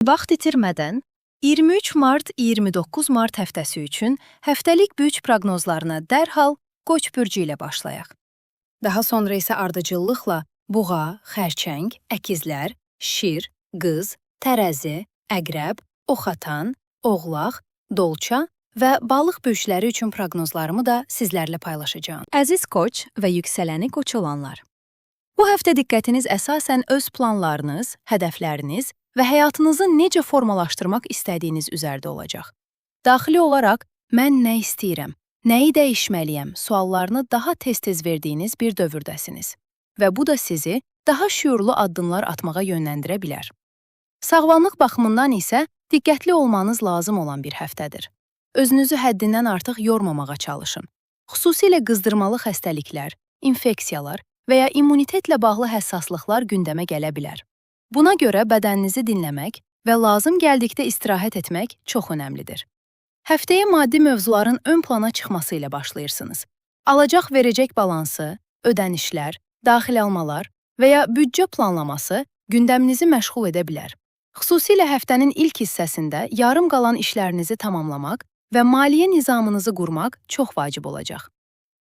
Vaxt itirmədən 23 mart-29 mart həftəsi üçün həftəlik bürc proqnozlarına dərhal Qoç bürcü ilə başlayaq. Daha sonra isə ardıcıllıqla Buğa, Xərçəng, Əkizlər, Şir, Qız, Tərəzi, Əqrəb, Oxatan, Oğlaq, Dolça və Balıq bürcləri üçün proqnozlarımı da sizlərlə paylaşacağam. Əziz Qoç və yüksələni Qoç olanlar. Bu həftə diqqətiniz əsasən öz planlarınız, hədəfləriniz və həyatınızı necə formalaşdırmaq istədiyiniz üzərində olacaq. Daxili olaraq, mən nə istəyirəm, nəyi dəyişməliyəm suallarını daha tez-tez verdiyiniz bir dövrdəsiniz və bu da sizi daha şüurlu addımlar atmağa yönləndirə bilər. Sağlamlıq baxımından isə diqqətli olmanız lazım olan bir həftədir. Özünüzü həddindən artıq yormamağa çalışın. Xüsusilə qızdırmalı xəstəliklər, infeksiyalar və ya immunitetlə bağlı həssaslıqlar gündəmə gələ bilər. Buna görə bədəninizi dinləmək və lazım gəldikdə istirahət etmək çox önəmlidir. Həftəyə maddi mövzuların ön plana çıxması ilə başlayırsınız. Alacaq-verəcək balansı, ödənişlər, daxil almalar və ya büdcə planlaması gündəminizi məşğul edə bilər. Xüsusilə həftənin ilk hissəsində yarım qalan işlərinizi tamamlamaq və maliyyə nizamınızı qurmaq çox vacib olacaq.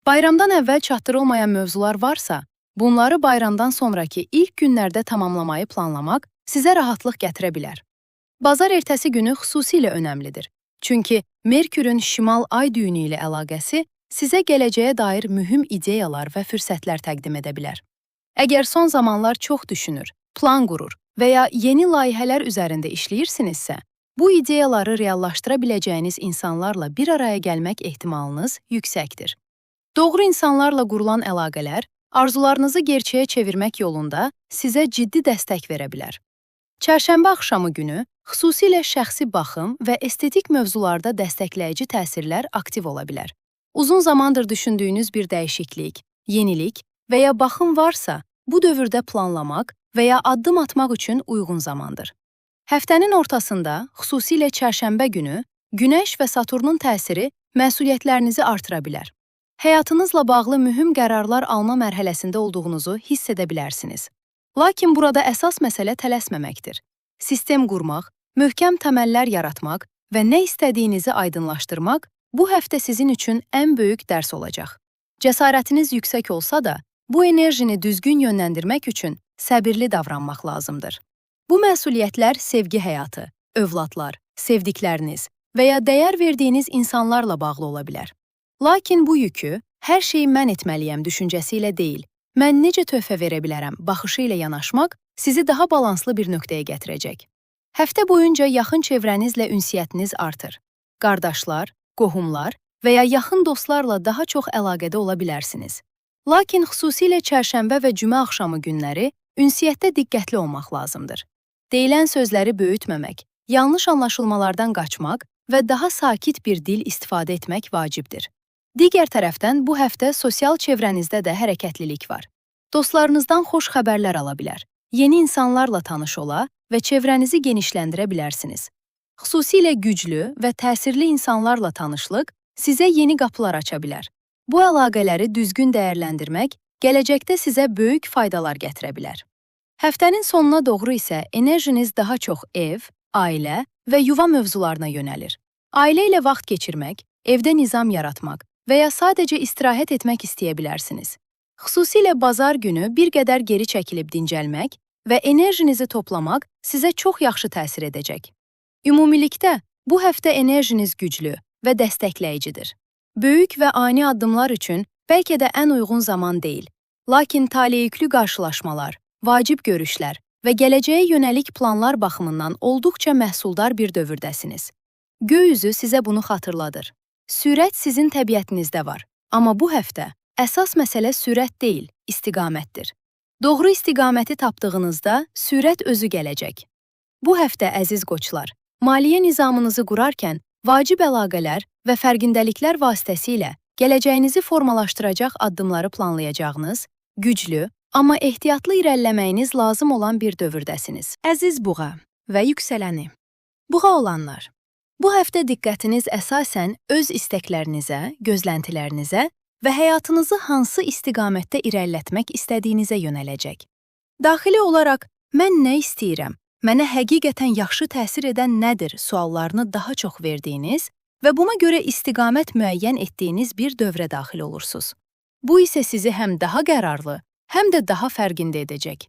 Bayramdan əvvəl çatdırılmayan mövzular varsa, bunları bayramdan sonraki ilk günlərdə tamamlamayı planlamaq sizə rahatlıq gətirə bilər. Bazar ertəsi günü xüsusilə önəmlidir. Çünki Merkürün şimal ay düyünü ilə əlaqəsi sizə gələcəyə dair mühüm ideyalar və fürsətlər təqdim edə bilər. Əgər son zamanlar çox düşünür, plan qurur və ya yeni layihələr üzərində işləyirsinizsə, bu ideyaları reallaşdıra biləcəyiniz insanlarla bir araya gəlmək ehtimalınız yüksəkdir. Doğru insanlarla qurulan əlaqələr arzularınızı gerçəyə çevirmək yolunda sizə ciddi dəstək verə bilər. Çərşənbə axşamı günü xüsusilə şəxsi baxım və estetik mövzularda dəstəkləyici təsirlər aktiv ola bilər. Uzun zamandır düşündüyünüz bir dəyişiklik, yenilik və ya baxım varsa, bu dövrdə planlamaq və ya addım atmaq üçün uyğun zamandır. Həftənin ortasında, xüsusilə çərşənbə günü, Günəş və Saturnun təsiri məsuliyyətlərinizi artıra bilər. Həyatınızla bağlı mühüm qərarlar alma mərhələsində olduğunuzu hiss edə bilərsiniz. Lakin burada əsas məsələ tələsməməkdir. Sistem qurmaq, möhkəm təməllər yaratmaq və nə istədiyinizi aydınlaşdırmaq bu həftə sizin üçün ən böyük dərs olacaq. Cəsarətiniz yüksək olsa da, bu enerjini düzgün yönləndirmək üçün səbirli davranmaq lazımdır. Bu məsuliyyətlər sevgi həyatı, övladlar, sevdikləriniz və ya dəyər verdiyiniz insanlarla bağlı ola bilər. Lakin bu yükü hər şeyi mən etməliyəm düşüncəsi ilə deyil, mən necə töhfə verə bilərəm baxışı ilə yanaşmaq sizi daha balanslı bir nöqtəyə gətirəcək. Həftə boyunca yaxın çevrənizlə ünsiyyətiniz artır. Qardaşlar, qohumlar və ya yaxın dostlarla daha çox əlaqədə ola bilərsiniz. Lakin xüsusilə çərşənbə və cümə axşamı günləri ünsiyyətdə diqqətli olmaq lazımdır. Deyilən sözləri böyütməmək, yanlış anlaşılmalardan qaçmaq və daha sakit bir dil istifadə etmək vacibdir. Digər tərəfdən bu həftə sosial çevrənizdə də hərəkətlilik var. Dostlarınızdan xoş xəbərlər ala bilər, yeni insanlarla tanış ola və çevrənizi genişləndirə bilərsiniz. Xüsusilə güclü və təsirli insanlarla tanışlıq sizə yeni qapılar aça bilər. Bu əlaqələri düzgün dəyərləndirmək gələcəkdə sizə böyük faydalar gətirə bilər. Həftənin sonuna doğru isə enerjiniz daha çox ev, ailə və yuva mövzularına yönəlir. Ailə ilə vaxt keçirmək, evdə nizam yaratmaq və ya sadəcə istirahət etmək istəyə bilərsiniz. Xüsusilə bazar günü bir qədər geri çəkilib dincəlmək və enerjinizi toplamaq sizə çox yaxşı təsir edəcək. Ümumilikdə, bu həftə enerjiniz güclü və dəstəkləyicidir. Böyük və ani addımlar üçün bəlkə də ən uyğun zaman deyil. Lakin taleyüklü qarşılaşmalar, vacib görüşlər və gələcəyə yönəlik planlar baxımından olduqca məhsuldar bir dövrdəsiniz. Göy üzü sizə bunu xatırladır. Sürət sizin təbiətinizdə var, amma bu həftə əsas məsələ sürət deyil, istiqamətdir. Doğru istiqaməti tapdığınızda sürət özü gələcək. Bu həftə əziz qoçlar, maliyyə nizamınızı qurarkən vacib əlaqələr və fərqindəliklər vasitəsilə gələcəyinizi formalaşdıracaq addımları planlayacağınız, güclü, amma ehtiyatlı irəliləməyiniz lazım olan bir dövrdəsiniz. Əziz Buğa və yüksələni. Buğa olanlar. Bu həftə diqqətiniz əsasən öz istəklərinizə, gözləntilərinizə və həyatınızı hansı istiqamətdə irəlilətmək istədiyinizə yönələcək. Daxili olaraq mən nə istəyirəm, Mənə həqiqətən yaxşı təsir edən nədir suallarını daha çox verdiyiniz və buna görə istiqamət müəyyən etdiyiniz bir dövrə daxil olursunuz. Bu isə sizi həm daha qərarlı, həm də daha fərqində edəcək.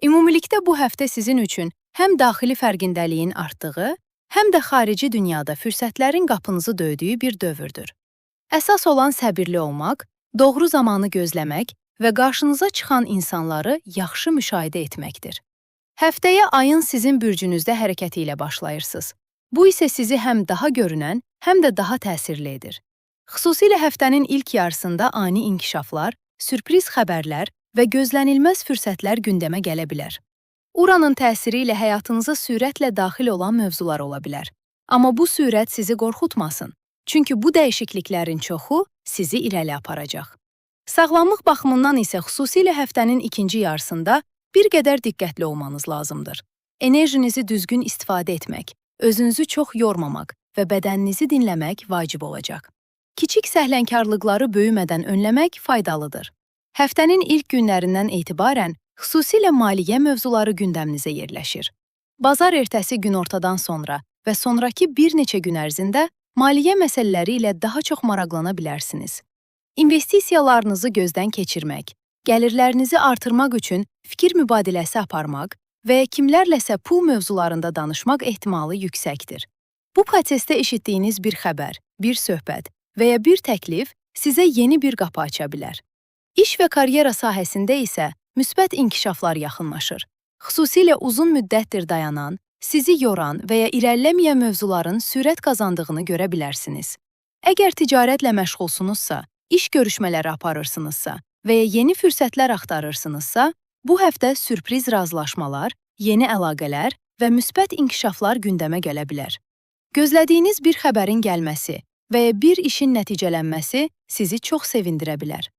Ümumilikdə bu həftə sizin üçün həm daxili fərqindəliyin artdığı, həm də xarici dünyada fürsətlərin qapınızı döydüyü bir dövrdür. Əsas olan səbirli olmaq, doğru zamanı gözləmək və qarşınıza çıxan insanları yaxşı müşahidə etməkdir. Həftəyə ayın sizin bürcünüzdə hərəkəti ilə başlayırsınız. Bu isə sizi həm daha görünən, həm də daha təsirli edir. Xüsusilə həftənin ilk yarısında ani inkişaflar, sürpriz xəbərlər və gözlənilməz fürsətlər gündəmə gələ bilər. Uranın təsiri ilə həyatınıza sürətlə daxil olan mövzular ola bilər. Amma bu sürət sizi qorxutmasın. Çünki bu dəyişikliklərin çoxu sizi irəli aparacaq. Sağlamlıq baxımından isə xüsusilə həftənin ikinci yarısında bir qədər diqqətli olmanız lazımdır. Enerjinizi düzgün istifadə etmək, özünüzü çox yormamaq və bədəninizi dinləmək vacib olacaq. Kiçik səhlənkarlıqları böyümədən önləmək faydalıdır. Həftənin ilk günlərindən etibarən xüsusilə maliyyə mövzuları gündəminizə yerləşir. Bazar ertəsi günortadan sonra və sonraki bir neçə gün ərzində maliyyə məsələləri ilə daha çox maraqlana bilərsiniz. İnvestisiyalarınızı gözdən keçirmək, gəlirlərinizi artırmaq üçün fikir mübadiləsi aparmaq və kimlərləsə pul mövzularında danışmaq ehtimalı yüksəkdir. Bu prosesdə eşitdiyiniz bir xəbər, bir söhbət və ya bir təklif sizə yeni bir qapı aça bilər. İş və karyera sahəsində isə müsbət inkişaflar yaxınlaşır. Xüsusilə uzun müddətdir dayanan, sizi yoran və ya irəliləməyən mövzuların sürət qazandığını görə bilərsiniz. Əgər ticarətlə məşğulsunuzsa, iş görüşmələri aparırsınızsa və ya yeni fürsətlər axtarırsınızsa, bu həftə sürpriz razılaşmalar, yeni əlaqələr və müsbət inkişaflar gündəmə gələ bilər. Gözlədiyiniz bir xəbərin gəlməsi və ya bir işin nəticələnməsi sizi çox sevindirə bilər.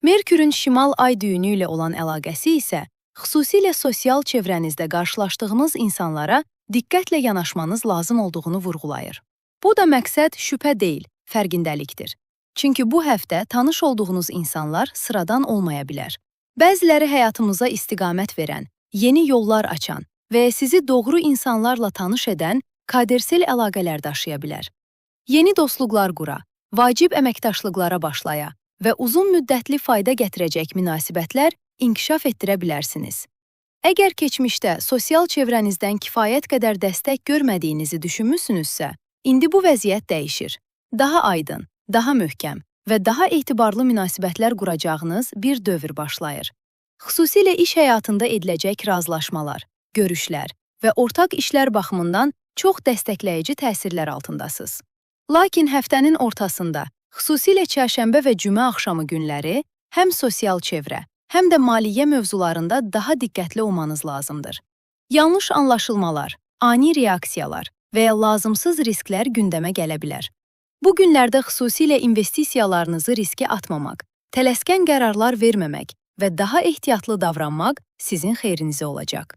Merkürün şimal ay düyünü ilə olan əlaqəsi isə xüsusilə sosial çevrənizdə qarşılaşdığınız insanlara diqqətlə yanaşmanız lazım olduğunu vurğulayır. Bu da məqsəd şübhə deyil, fərqindəlikdir. Çünki bu həftə tanış olduğunuz insanlar sıradan olmaya bilər. Bəziləri həyatımıza istiqamət verən, yeni yollar açan və sizi doğru insanlarla tanış edən kadersel əlaqələr daşıya bilər. Yeni dostluqlar qura, vacib əməkdaşlıqlara başlaya və uzun müddətli fayda gətirəcək münasibətlər inkişaf etdirə bilərsiniz. Əgər keçmişdə sosial çevrənizdən kifayət qədər dəstək görmədiyinizi düşünmüsünüzsə, indi bu vəziyyət dəyişir. Daha aydın, daha möhkəm və daha etibarlı münasibətlər quracağınız bir dövr başlayır. Xüsusilə iş həyatında ediləcək razılaşmalar, görüşlər və ortaq işlər baxımından çox dəstəkləyici təsirlər altındasınız. Lakin həftənin ortasında, xüsusilə çərşənbə və cümə axşamı günləri həm sosial çevrə, həm də maliyyə mövzularında daha diqqətli olmanız lazımdır. Yanlış anlaşılmalar, ani reaksiyalar və ya lazımsız risklər gündəmə gələ bilər. Bu günlərdə xüsusilə investisiyalarınızı riskə atmamaq, tələskən qərarlar verməmək və daha ehtiyatlı davranmaq sizin xeyrinizə olacaq.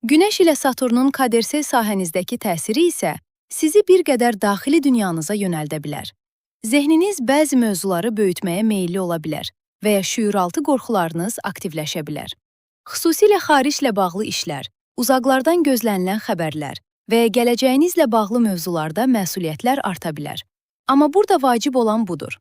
Günəş ilə Saturnun kadersel sahənizdəki təsiri isə sizi bir qədər daxili dünyanıza yönəldə bilər. Zehniniz bəzi mövzuları böyütməyə meyilli ola bilər və ya şüuraltı qorxularınız aktivləşə bilər. Xüsusilə xariclə bağlı işlər, uzaqlardan gözlənilən xəbərlər və ya gələcəyinizlə bağlı mövzularda məsuliyyətlər arta bilər. Amma burada vacib olan budur.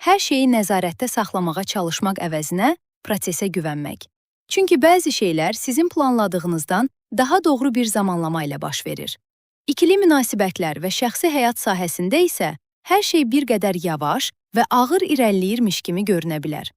Hər şeyi nəzarətdə saxlamağa çalışmaq əvəzinə prosesə güvənmək. Çünki bəzi şeylər sizin planladığınızdan daha doğru bir zamanlama ilə baş verir. İkili münasibətlər və şəxsi həyat sahəsində isə hər şey bir qədər yavaş və ağır irəliləyirmiş kimi görünə bilər.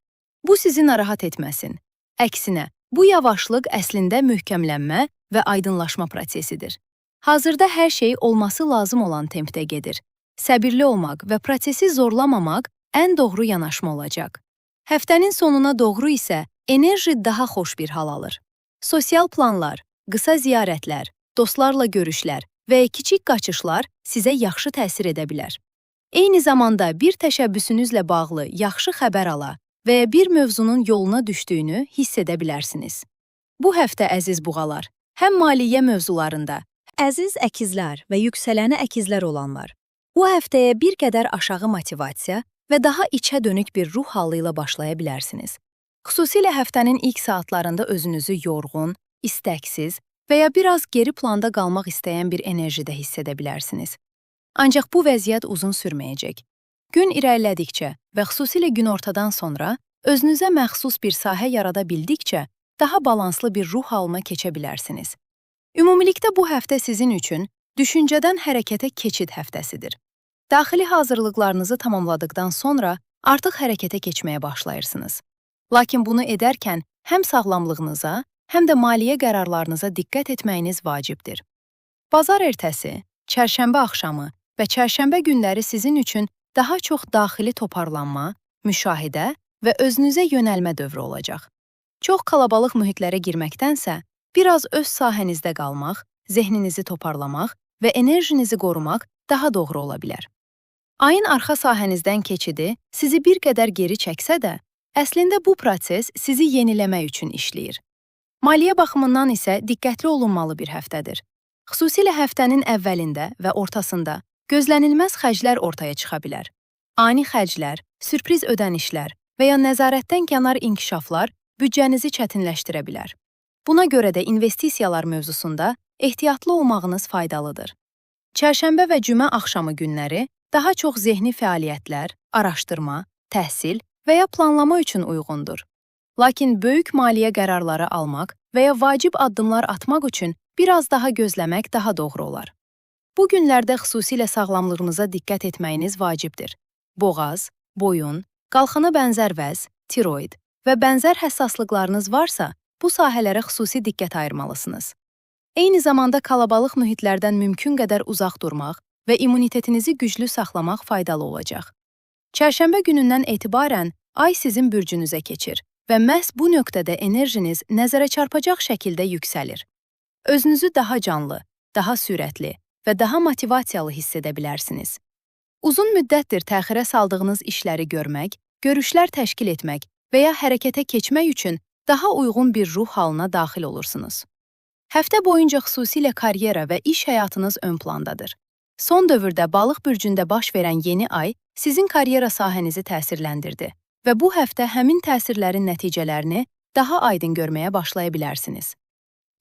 Bu sizi narahat etməsin. Əksinə, bu yavaşlıq əslində möhkəmlənmə və aydınlaşma prosesidir. Hazırda hər şey olması lazım olan tempdə gedir. Səbirli olmaq və prosesi zorlamamaq ən doğru yanaşma olacaq. Həftənin sonuna doğru isə enerji daha xoş bir hal alır. Sosial planlar, qısa ziyarətlər, dostlarla görüşlər və kiçik qaçışlar sizə yaxşı təsir edə bilər. Eyni zamanda bir təşəbbüsünüzlə bağlı yaxşı xəbər ala və ya bir mövzunun yoluna düşdüyünü hiss edə bilərsiniz. Bu həftə əziz buğalar, həm maliyyə mövzularında, əziz əkizlər və yüksələni əkizlər olanlar, bu həftəyə bir qədər aşağı motivasiya və daha içə dönük bir ruh halı ilə başlaya bilərsiniz. Xüsusilə həftənin ilk saatlarında özünüzü yorğun, istəksiz və ya biraz geri planda qalmaq istəyən bir enerji də hiss edə bilərsiniz. Ancaq bu vəziyyət uzun sürməyəcək. Gün irəlilədikcə və xüsusilə günortadan sonra özünüzə məxsus bir sahə yarada bildikcə daha balanslı bir ruh halına keçə bilərsiniz. Ümumilikdə bu həftə sizin üçün düşüncədən hərəkətə keçid həftəsidir. Daxili hazırlıqlarınızı tamamladıqdan sonra artıq hərəkətə keçməyə başlayırsınız. Lakin bunu edərkən həm sağlamlığınıza, həm də maliyyə qərarlarınıza diqqət etməyiniz vacibdir. Bazar ertəsi, çərşənbə axşamı və çərşənbə günləri sizin üçün daha çox daxili toparlanma, müşahidə və özünüzə yönəlmə dövrü olacaq. Çox kalabalıq mühitlərə girməkdənsə, biraz öz sahənizdə qalmaq, zehninizi toparlamaq və enerjinizi qorumaq daha doğru ola bilər. Ayın arxa sahənizdən keçidi sizi bir qədər geri çəksə də, əslində bu proses sizi yeniləmək üçün işləyir. Maliyyə baxımından isə diqqətli olunmalı bir həftədir. Xüsusilə həftənin əvvəlində və ortasında gözlənilməz xərclər ortaya çıxa bilər. Ani xərclər, sürpriz ödənişlər və ya nəzarətdən kənar inkişaflar büdcənizi çətinləşdirə bilər. Buna görə də investisiyalar mövzusunda ehtiyatlı olmağınız faydalıdır. Çərşənbə və cümə axşamı günləri daha çox zehni fəaliyyətlər, araşdırma, təhsil və ya planlama üçün uyğundur. Lakin böyük maliyyə qərarları almaq və ya vacib addımlar atmaq üçün biraz daha gözləmək daha doğru olar. Bu günlərdə xüsusilə sağlamlığınıza diqqət etməyiniz vacibdir. Boğaz, boyun, qalxana bənzər vəz, tiroid və bənzər həssaslıqlarınız varsa, bu sahələrə xüsusi diqqət ayırmalısınız. Eyni zamanda kalabalıq mühitlərdən mümkün qədər uzaq durmaq və immunitetinizi güclü saxlamaq faydalı olacaq. Çərşənbə günündən etibarən ay sizin bürcünüzə keçir və məhz bu nöqtədə enerjiniz nəzərə çarpacaq şəkildə yüksəlir. Özünüzü daha canlı, daha sürətli və daha motivasiyalı hiss edə bilərsiniz. Uzun müddətdir təxirə saldığınız işləri görmək, görüşlər təşkil etmək və ya hərəkətə keçmək üçün daha uyğun bir ruh halına daxil olursunuz. Həftə boyunca xüsusilə karyera və iş həyatınız ön plandadır. Son dövrdə balıq bürcündə baş verən yeni ay sizin karyera sahənizi təsirləndirdi və bu həftə həmin təsirlərin nəticələrini daha aydın görməyə başlaya bilərsiniz.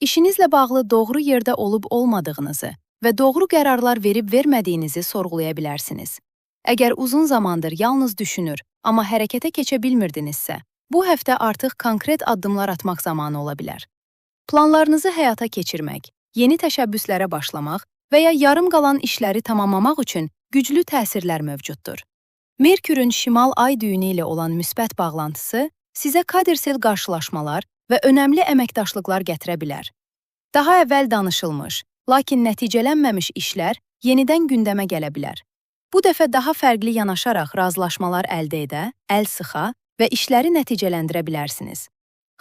İşinizlə bağlı doğru yerdə olub-olmadığınızı və doğru qərarlar verib-vermədiyinizi sorğulaya bilərsiniz. Əgər uzun zamandır yalnız düşünür, amma hərəkətə keçə bilmirdinizsə, bu həftə artıq konkret addımlar atmaq zamanı ola bilər. Planlarınızı həyata keçirmək, yeni təşəbbüslərə başlamaq və ya yarım qalan işləri tamamlamaq üçün güclü təsirlər mövcuddur. Merkürün şimal ay düyünü ilə olan müsbət bağlantısı sizə kadersel qarşılaşmalar və önəmli əməkdaşlıqlar gətirə bilər. Daha əvvəl danışılmış, lakin nəticələnməmiş işlər yenidən gündəmə gələ bilər. Bu dəfə daha fərqli yanaşaraq razılaşmalar əldə edə, əl sıxa və işləri nəticələndirə bilərsiniz.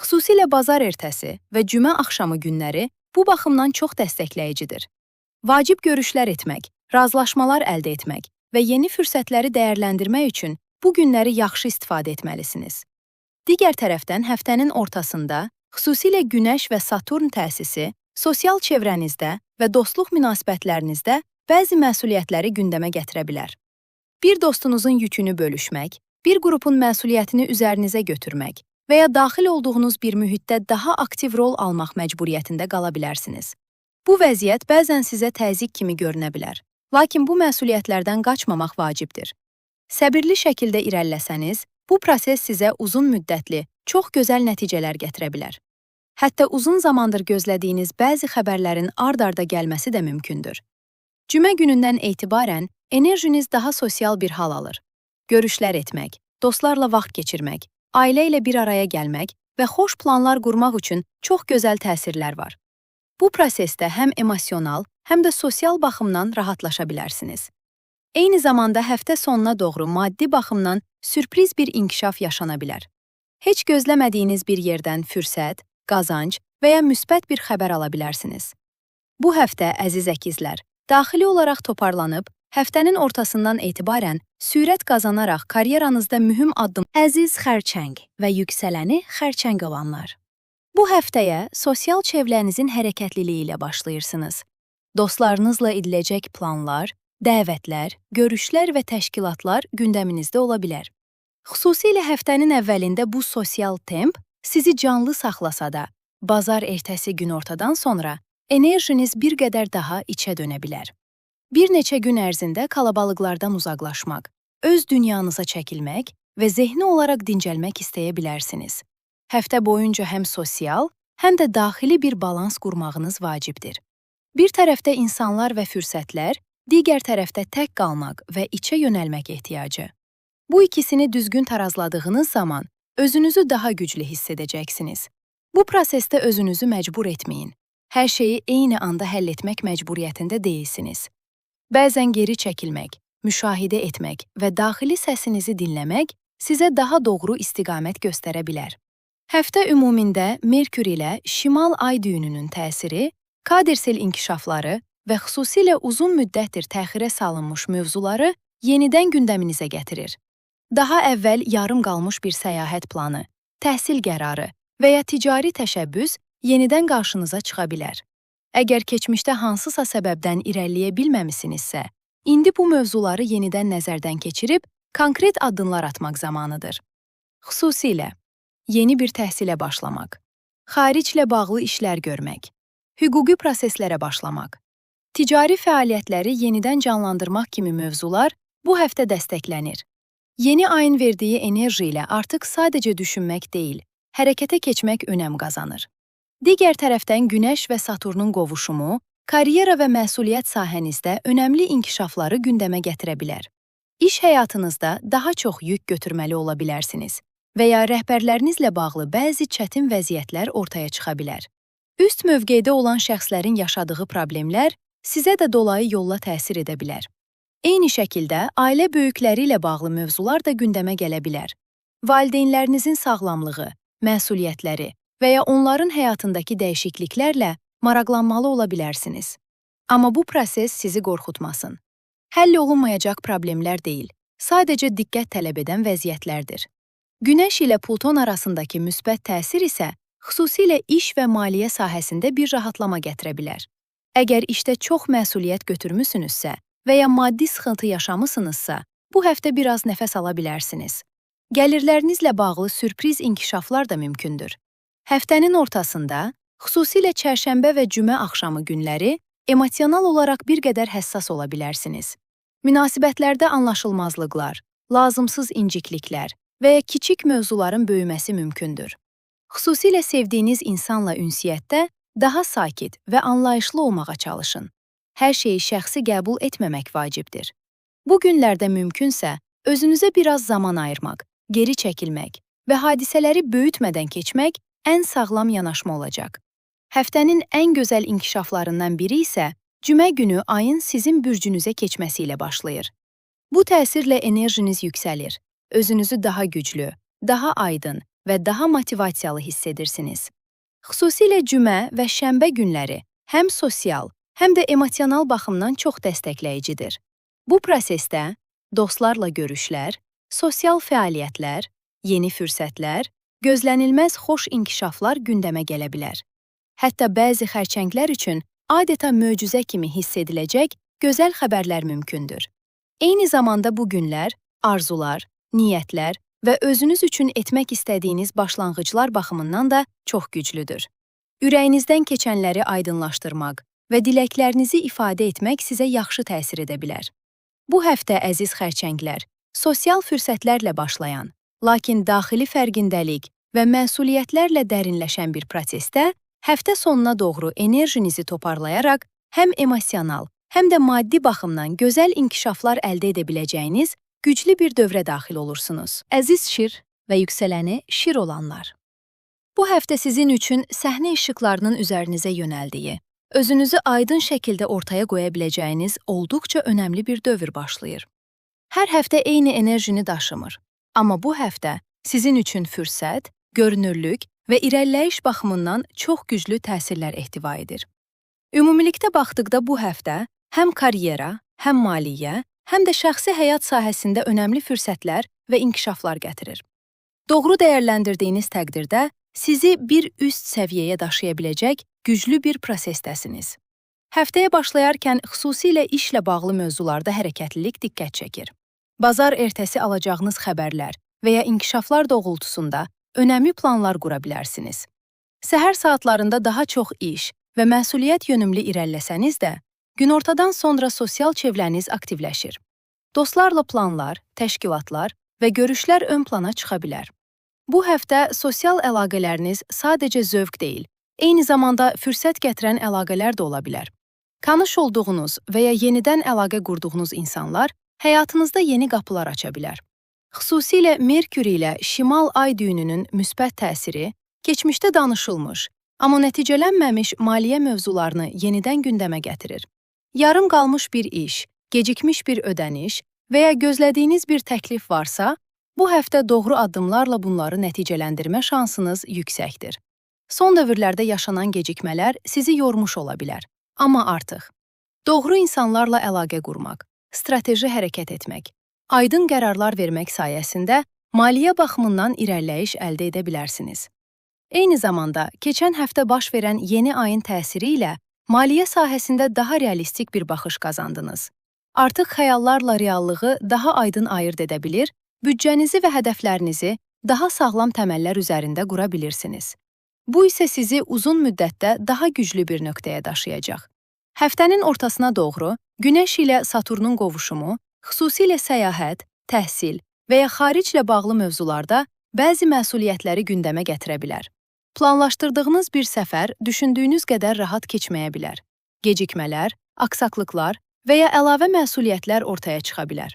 Xüsusilə bazar ertəsi və cümə axşamı günləri bu baxımdan çox dəstəkləyicidir. Vacib görüşlər etmək, razılaşmalar əldə etmək və yeni fürsətləri dəyərləndirmək üçün bu günləri yaxşı istifadə etməlisiniz. Digər tərəfdən həftənin ortasında xüsusilə Günəş və Saturn təsisi sosial çevrənizdə və dostluq münasibətlərinizdə bəzi məsuliyyətləri gündəmə gətirə bilər. Bir dostunuzun yükünü bölüşmək, bir qrupun məsuliyyətini üzərinizə götürmək və ya daxil olduğunuz bir mühitdə daha aktiv rol almaq məcburiyyətində qala bilərsiniz. Bu vəziyyət bəzən sizə təzyiq kimi görünə bilər, lakin bu məsuliyyətlərdən qaçmamaq vacibdir. Səbirli şəkildə irəliləsəniz, bu proses sizə uzun müddətli, çox gözəl nəticələr gətirə bilər. Hətta uzun zamandır gözlədiyiniz bəzi xəbərlərin ard-arda gəlməsi də mümkündür. Cümə günündən etibarən enerjiniz daha sosial bir hal alır. Görüşlər etmək, dostlarla vaxt keçirmək, ailə ilə bir araya gəlmək və xoş planlar qurmaq üçün çox gözəl təsirlər var. Bu prosesdə həm emosional, həm də sosial baxımdan rahatlaşa bilərsiniz. Eyni zamanda həftə sonuna doğru maddi baxımdan sürpriz bir inkişaf yaşana bilər. Heç gözləmədiyiniz bir yerdən fürsət, qazanc və ya müsbət bir xəbər ala bilərsiniz. Bu həftə, əziz əkizlər, daxili olaraq toparlanıb, həftənin ortasından etibarən sürət qazanaraq karyeranızda mühüm addım. Əziz xərçəng və yüksələni xərçəng olanlar. Bu həftəyə sosial çevrənizin hərəkətliliyi ilə başlayırsınız. Dostlarınızla ediləcək planlar, dəvətlər, görüşlər və təşkilatlar gündəminizdə ola bilər. Xüsusilə həftənin əvvəlində bu sosial temp sizi canlı saxlasa da, bazar ertəsi günortadan sonra enerjiniz bir qədər daha içə dönə bilər. Bir neçə gün ərzində kalabalıqlardan uzaqlaşmaq, öz dünyanıza çəkilmək və zehni olaraq dincəlmək istəyə bilərsiniz. Həftə boyunca həm sosial, həm də daxili bir balans qurmağınız vacibdir. Bir tərəfdə insanlar və fürsətlər, digər tərəfdə tək qalmaq və içə yönəlmək ehtiyacı. Bu ikisini düzgün tarazladığınız zaman özünüzü daha güclü hiss edəcəksiniz. Bu prosesdə özünüzü məcbur etməyin. Hər şeyi eyni anda həll etmək məcburiyyətində deyilsiniz. Bəzən geri çəkilmək, müşahidə etmək və daxili səsinizi dinləmək sizə daha doğru istiqamət göstərə bilər. Həftə ümumində Merkür ilə Şimal ay düyününün təsiri, kadersel inkişafları və xüsusilə uzun müddətdir təxirə salınmış mövzuları yenidən gündəminizə gətirir. Daha əvvəl yarım qalmış bir səyahət planı, təhsil qərarı və ya ticari təşəbbüs yenidən qarşınıza çıxa bilər. Əgər keçmişdə hansısa səbəbdən irəliləyə bilməmisinizsə, indi bu mövzuları yenidən nəzərdən keçirib, konkret addımlar atmaq zamanıdır. Xüsusilə, yeni bir təhsilə başlamaq, xariclə bağlı işlər görmək, hüquqi proseslərə başlamaq, ticari fəaliyyətləri yenidən canlandırmaq kimi mövzular bu həftə dəstəklənir. Yeni ayın verdiyi enerji ilə artıq sadəcə düşünmək deyil, hərəkətə keçmək önəm qazanır. Digər tərəfdən Günəş və Saturnun qovuşumu, karyera və məsuliyyət sahənizdə önəmli inkişafları gündəmə gətirə bilər. İş həyatınızda daha çox yük götürməli ola bilərsiniz və ya rəhbərlərinizlə bağlı bəzi çətin vəziyyətlər ortaya çıxa bilər. Üst mövqedə olan şəxslərin yaşadığı problemlər sizə də dolayı yolla təsir edə bilər. Eyni şəkildə, ailə böyükləri ilə bağlı mövzular da gündəmə gələ bilər. Valideynlərinizin sağlamlığı, məsuliyyətləri və ya onların həyatındakı dəyişikliklərlə maraqlanmalı ola bilərsiniz. Amma bu proses sizi qorxutmasın. Həll olunmayacaq problemlər deyil, sadəcə diqqət tələb edən vəziyyətlərdir. Günəş ilə Pluton arasındakı müsbət təsir isə xüsusilə iş və maliyyə sahəsində bir rahatlama gətirə bilər. Əgər işdə çox məsuliyyət götürmüsünüzsə və ya maddi sıxıntı yaşamısınızsa, bu həftə biraz nəfəs ala bilərsiniz. Gəlirlərinizlə bağlı sürpriz inkişaflar da mümkündür. Həftənin ortasında, xüsusilə çərşənbə və cümə axşamı günləri emosional olaraq bir qədər həssas ola bilərsiniz. Münasibətlərdə anlaşılmazlıqlar, lazımsız incikliklər və ya kiçik mövzuların böyüməsi mümkündür. Xüsusilə sevdiyiniz insanla ünsiyyətdə daha sakit və anlayışlı olmağa çalışın. Hər şeyi şəxsi qəbul etməmək vacibdir. Bu günlərdə mümkünsə, özünüzə biraz zaman ayırmaq, geri çəkilmək və hadisələri böyütmədən keçmək ən sağlam yanaşma olacaq. Həftənin ən gözəl inkişaflarından biri isə cümə günü ayın sizin bürcünüzə keçməsi ilə başlayır. Bu təsirlə enerjiniz yüksəlir, özünüzü daha güclü, daha aydın və daha motivasiyalı hiss edirsiniz. Xüsusilə cümə və şənbə günləri həm sosial, həm də emosional baxımdan çox dəstəkləyicidir. Bu prosesdə dostlarla görüşlər, sosial fəaliyyətlər, yeni fürsətlər, gözlənilməz xoş inkişaflar gündəmə gələ bilər. Hətta bəzi xərçənglər üçün adeta möcüzə kimi hiss ediləcək gözəl xəbərlər mümkündür. Eyni zamanda bu günlər arzular, niyyətlər və özünüz üçün etmək istədiyiniz başlanğıclar baxımından da çox güclüdür. Ürəyinizdən keçənləri aydınlaşdırmaq və diləklərinizi ifadə etmək sizə yaxşı təsir edə bilər. Bu həftə əziz xərçənglər, sosial fürsətlərlə başlayan, lakin daxili fərqindəlik və məsuliyyətlərlə dərinləşən bir prosesdə həftə sonuna doğru enerjinizi toparlayaraq həm emosional, həm də maddi baxımdan gözəl inkişaflar əldə edə biləcəyiniz güclü bir dövrə daxil olursunuz. Əziz şir və yüksələni şir olanlar. Bu həftə sizin üçün səhnə işıqlarının üzərinizə yönəldiyi, özünüzü aydın şəkildə ortaya qoya biləcəyiniz olduqca önəmli bir dövr başlayır. Hər həftə eyni enerjini daşımır, amma bu həftə sizin üçün fürsət, görünürlük və irəliləyiş baxımından çox güclü təsirlər ehtiva edir. Ümumilikdə baxdıqda bu həftə həm karyera, həm maliyyə, həm də şəxsi həyat sahəsində önəmli fürsətlər və inkişaflar gətirir. Doğru dəyərləndirdiyiniz təqdirdə sizi bir üst səviyyəyə daşıya biləcək güclü bir prosesdəsiniz. Həftəyə başlayarkən xüsusilə işlə bağlı mövzularda hərəkətlilik diqqət çəkir. Bazar ertəsi alacağınız xəbərlər və ya inkişaflar doğrultusunda önəmli planlar qura bilərsiniz. Səhər saatlarında daha çox iş və məsuliyyət yönümlü irəliləsəniz də, günortadan sonra sosial çevrəniz aktivləşir. Dostlarla planlar, təşkilatlar və görüşlər ön plana çıxa bilər. Bu həftə sosial əlaqələriniz sadəcə zövq deyil, eyni zamanda fürsət gətirən əlaqələr də ola bilər. Tanış olduğunuz və ya yenidən əlaqə qurduğunuz insanlar həyatınızda yeni qapılar aça bilər. Xüsusilə Merkür ilə Şimal ay düyününün müsbət təsiri, keçmişdə danışılmış, amma nəticələnməmiş maliyyə mövzularını yenidən gündəmə gətirir. Yarım qalmış bir iş, gecikmiş bir ödəniş və ya gözlədiyiniz bir təklif varsa, bu həftə doğru addımlarla bunları nəticələndirmə şansınız yüksəkdir. Son dövrlərdə yaşanan gecikmələr sizi yormuş ola bilər. Amma artıq doğru insanlarla əlaqə qurmaq, strateji hərəkət etmək, aydın qərarlar vermək sayəsində maliyyə baxımından irəliləyiş əldə edə bilərsiniz. Eyni zamanda, keçən həftə baş verən yeni ayın təsiri ilə maliyyə sahəsində daha realistik bir baxış qazandınız. Artıq xəyallarla reallığı daha aydın ayırd edə bilir, büdcənizi və hədəflərinizi daha sağlam təməllər üzərində qura bilirsiniz. Bu isə sizi uzun müddətdə daha güclü bir nöqtəyə daşıyacaq. Həftənin ortasına doğru Günəş ilə Saturnun qovuşumu, xüsusilə səyahət, təhsil və ya xariclə bağlı mövzularda bəzi məsuliyyətləri gündəmə gətirə bilər. Planlaşdırdığınız bir səfər düşündüyünüz qədər rahat keçməyə bilər. Gecikmələr, aksaklıqlar və ya əlavə məsuliyyətlər ortaya çıxa bilər.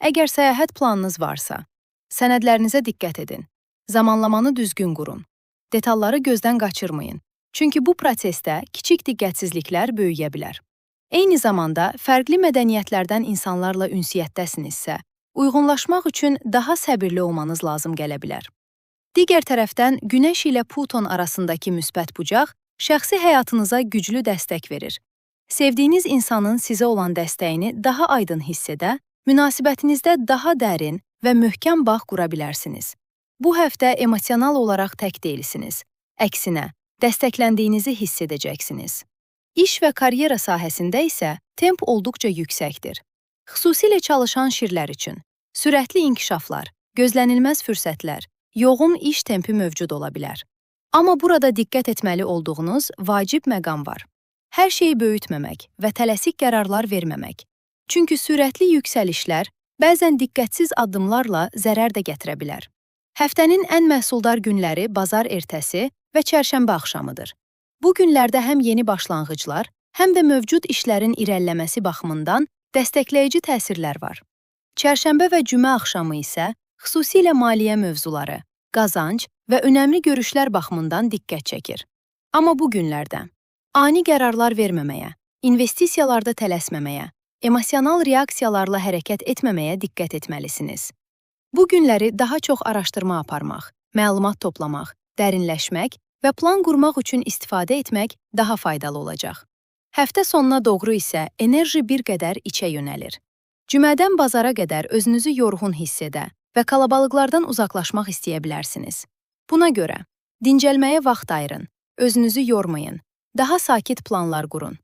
Əgər səyahət planınız varsa, sənədlərinizə diqqət edin, zamanlamanı düzgün qurun. Detalları gözdən qaçırmayın, çünki bu prosesdə kiçik diqqətsizliklər böyüyə bilər. Eyni zamanda, fərqli mədəniyyətlərdən insanlarla ünsiyyətdəsinizsə, uyğunlaşmaq üçün daha səbirli olmanız lazım gələ bilər. Digər tərəfdən, Günəş ilə Pluton arasındakı müsbət bucaq şəxsi həyatınıza güclü dəstək verir. Sevdiyiniz insanın sizə olan dəstəyini daha aydın hiss edə, münasibətinizdə daha dərin və möhkəm bağ qura bilərsiniz. Bu həftə emosional olaraq tək deyilsiniz. Əksinə, dəstəkləndiyinizi hiss edəcəksiniz. İş və karyera sahəsində isə temp olduqca yüksəkdir. Xüsusilə çalışan şirlər üçün sürətli inkişaflar, gözlənilməz fürsətlər, yoğun iş tempi mövcud ola bilər. Amma burada diqqət etməli olduğunuz vacib məqam var. Hər şeyi böyütməmək və tələsik qərarlar verməmək. Çünki sürətli yüksəlişlər bəzən diqqətsiz addımlarla zərər də gətirə bilər. Həftənin ən məhsuldar günləri bazar ertəsi və çərşənbə axşamıdır. Bu günlərdə həm yeni başlanğıclar, həm də mövcud işlərin irəliləməsi baxımından dəstəkləyici təsirlər var. Çərşənbə və cümə axşamı isə xüsusilə maliyyə mövzuları, qazanc və önəmli görüşlər baxımından diqqət çəkir. Amma bu günlərdə ani qərarlar verməməyə, investisiyalarda tələsməməyə, emosional reaksiyalarla hərəkət etməməyə diqqət etməlisiniz. Bu günləri daha çox araşdırma aparmaq, məlumat toplamaq, dərinləşmək və plan qurmaq üçün istifadə etmək daha faydalı olacaq. Həftə sonuna doğru isə enerji bir qədər içə yönəlir. Cümədən bazara qədər özünüzü yorğun hiss edə və kalabalıqlardan uzaqlaşmaq istəyə bilərsiniz. Buna görə, dincəlməyə vaxt ayırın, özünüzü yormayın, daha sakit planlar qurun.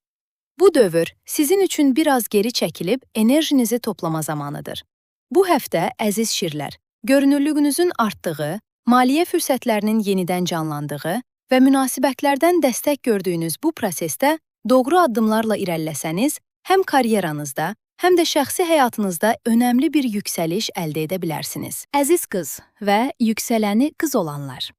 Bu dövr sizin üçün biraz geri çəkilib enerjinizi toplama zamanıdır. Bu həftə, əziz şirlər, görünürlüyünüzün artdığı, maliyyə fürsətlərinin yenidən canlandığı və münasibətlərdən dəstək gördüyünüz bu prosesdə doğru addımlarla irəliləsəniz, həm karyeranızda, həm də şəxsi həyatınızda önəmli bir yüksəliş əldə edə bilərsiniz. Əziz qız və yüksələni qız olanlar.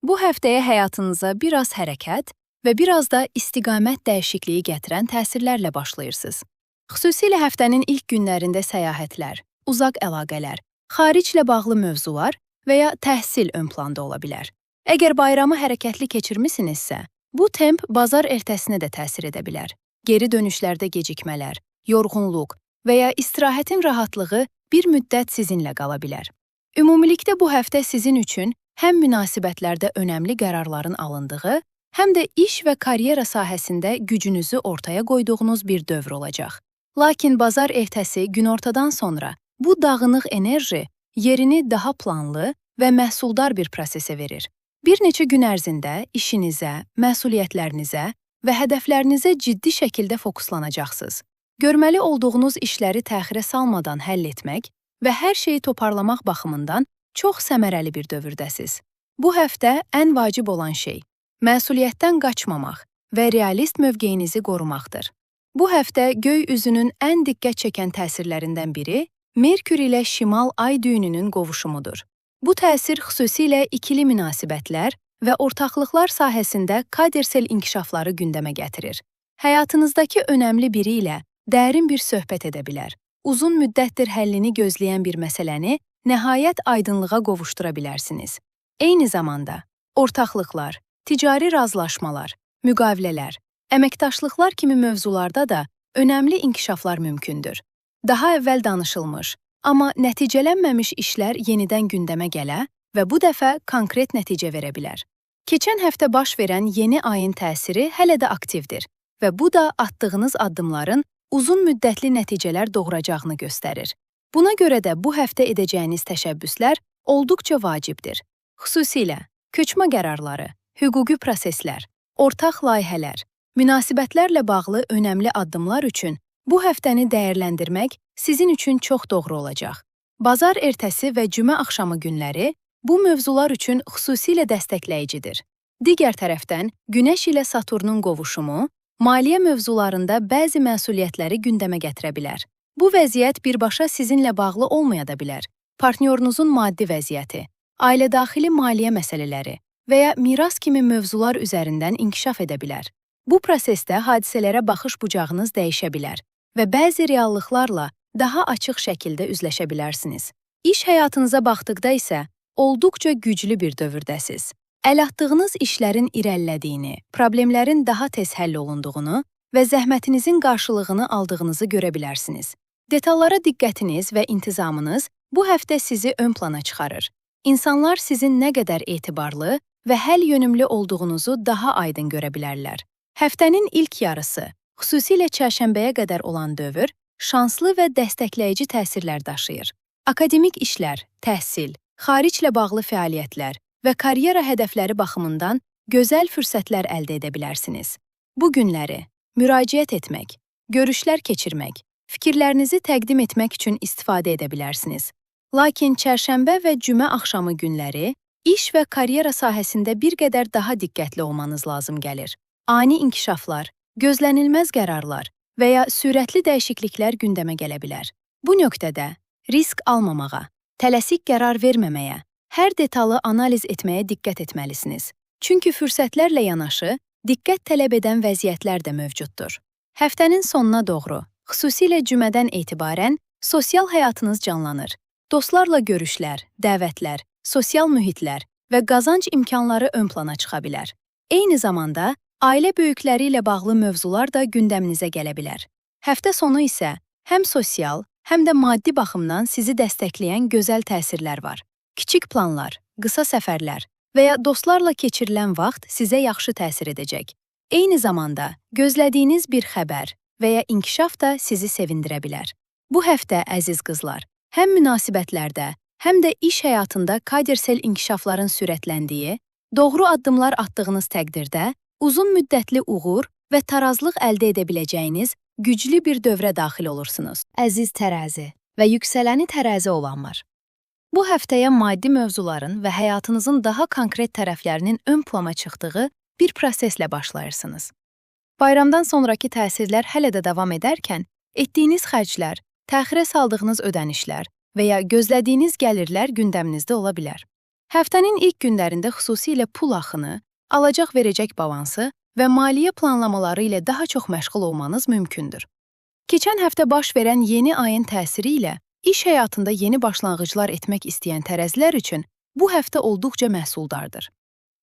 Bu həftəyə həyatınıza biraz hərəkət və biraz da istiqamət dəyişikliyi gətirən təsirlərlə başlayırsınız. Xüsusilə həftənin ilk günlərində səyahətlər, uzaq əlaqələr, xariclə bağlı mövzular və ya təhsil ön planda ola bilər. Əgər bayramı hərəkətli keçirmisinizsə, bu temp bazar ertəsinə də təsir edə bilər. Geri dönüşlərdə gecikmələr, yorğunluq və ya istirahətin rahatlığı bir müddət sizinlə qala bilər. Ümumilikdə bu həftə sizin üçün həm münasibətlərdə önəmli qərarların alındığı, həm də iş və karyera sahəsində gücünüzü ortaya qoyduğunuz bir dövr olacaq. Lakin bazar ertəsi günortadan sonra bu dağınıq enerji yerini daha planlı və məhsuldar bir prosesə verir. Bir neçə gün ərzində işinizə, məsuliyyətlərinizə və hədəflərinizə ciddi şəkildə fokuslanacaqsınız. Görməli olduğunuz işləri təxirə salmadan həll etmək və hər şeyi toparlamaq baxımından çox səmərəli bir dövrdəsiz. Bu həftə ən vacib olan şey, məsuliyyətdən qaçmamaq və realist mövqeyinizi qorumaqdır. Bu həftə göy üzünün ən diqqət çəkən təsirlərindən biri Merkür ilə şimal ay düyününün qovuşumudur. Bu təsir xüsusilə ikili münasibətlər və ortaqlıqlar sahəsində kadersel inkişafları gündəmə gətirir. Həyatınızdakı önəmli biri ilə dərin bir söhbət edə bilər. Uzun müddətdir həllini gözləyən bir məsələni nəhayət aydınlığa qovuşdura bilərsiniz. Eyni zamanda, ortaqlıqlar, ticari razılaşmalar, müqavilələr, əməkdaşlıqlar kimi mövzularda da önəmli inkişaflar mümkündür. Daha əvvəl danışılmış, amma nəticələnməmiş işlər yenidən gündəmə gələ və bu dəfə konkret nəticə verə bilər. Keçən həftə baş verən yeni ayın təsiri hələ də aktivdir və bu da atdığınız addımların uzun müddətli nəticələr doğuracağını göstərir. Buna görə də bu həftə edəcəyiniz təşəbbüslər olduqca vacibdir. Xüsusilə köçmə qərarları, hüquqi proseslər, ortaq layihələr, münasibətlərlə bağlı önəmli addımlar üçün bu həftəni dəyərləndirmək sizin üçün çox doğru olacaq. Bazar ertəsi və cümə axşamı günləri bu mövzular üçün xüsusilə dəstəkləyicidir. Digər tərəfdən, Günəş ilə Saturnun qovuşumu maliyyə mövzularında bəzi məsuliyyətləri gündəmə gətirə bilər. Bu vəziyyət birbaşa sizinlə bağlı olmaya da bilər. Partnyorunuzun maddi vəziyyəti, ailə-daxili maliyyə məsələləri və ya miras kimi mövzular üzərindən inkişaf edə bilər. Bu prosesdə hadisələrə baxış bucağınız dəyişə bilər və bəzi reallıqlarla daha açıq şəkildə üzləşə bilərsiniz. İş həyatınıza baxdıqda isə olduqca güclü bir dövrdəsiz. Əl atdığınız işlərin irəlilədiyini, problemlərin daha tez həll olunduğunu və zəhmətinizin qarşılığını aldığınızı görə bilərsiniz. Detallara diqqətiniz və intizamınız bu həftə sizi ön plana çıxarır. İnsanlar sizin nə qədər etibarlı və həll yönümlü olduğunuzu daha aydın görə bilərlər. Həftənin ilk yarısı, xüsusilə çərşənbəyə qədər olan dövr, şanslı və dəstəkləyici təsirlər daşıyır. Akademik işlər, təhsil, xariclə bağlı fəaliyyətlər və karyera hədəfləri baxımından gözəl fürsətlər əldə edə bilərsiniz. Bu günləri müraciət etmək, görüşlər keçirmək, fikirlərinizi təqdim etmək üçün istifadə edə bilərsiniz. Lakin çərşənbə və cümə axşamı günləri iş və karyera sahəsində bir qədər daha diqqətli olmanız lazım gəlir. Ani inkişaflar, gözlənilməz qərarlar və ya sürətli dəyişikliklər gündəmə gələ bilər. Bu nöqtədə risk almamağa, tələsik qərar verməməyə, hər detalı analiz etməyə diqqət etməlisiniz. Çünki fürsətlərlə yanaşı, diqqət tələb edən vəziyyətlər də mövcuddur. Həftənin sonuna doğru, xüsusilə cümədən etibarən, sosial həyatınız canlanır. Dostlarla görüşlər, dəvətlər, sosial mühitlər və qazanc imkanları ön plana çıxa bilər. Eyni zamanda, ailə böyükləri ilə bağlı mövzular da gündəminizə gələ bilər. Həftə sonu isə həm sosial, həm də maddi baxımdan sizi dəstəkləyən gözəl təsirlər var. Kiçik planlar, qısa səfərlər və ya dostlarla keçirilən vaxt sizə yaxşı təsir edəcək. Eyni zamanda, gözlədiyiniz bir xəbər və ya inkişaf da sizi sevindirə bilər. Bu həftə, əziz qızlar, həm münasibətlərdə, həm də iş həyatında kadersel inkişafların sürətləndiyi, doğru addımlar atdığınız təqdirdə, uzun müddətli uğur və tarazlıq əldə edə biləcəyiniz güclü bir dövrə daxil olursunuz. Əziz tərəzi və yüksələni tərəzi olanlar. Bu həftəyə maddi mövzuların və həyatınızın daha konkret tərəflərinin ön plana çıxdığı bir proseslə başlayırsınız. Bayramdan sonraki təsirlər hələ də davam edərkən, etdiyiniz xərclər, təxirə saldığınız ödənişlər və ya gözlədiyiniz gəlirlər gündəminizdə ola bilər. Həftənin ilk günlərində xüsusilə pul axını, alacaq-verəcək balansı və maliyyə planlamaları ilə daha çox məşğul olmanız mümkündür. Keçən həftə baş verən yeni ayın təsiri ilə İş həyatında yeni başlanğıclar etmək istəyən tərəzilər üçün bu həftə olduqca məhsuldardır.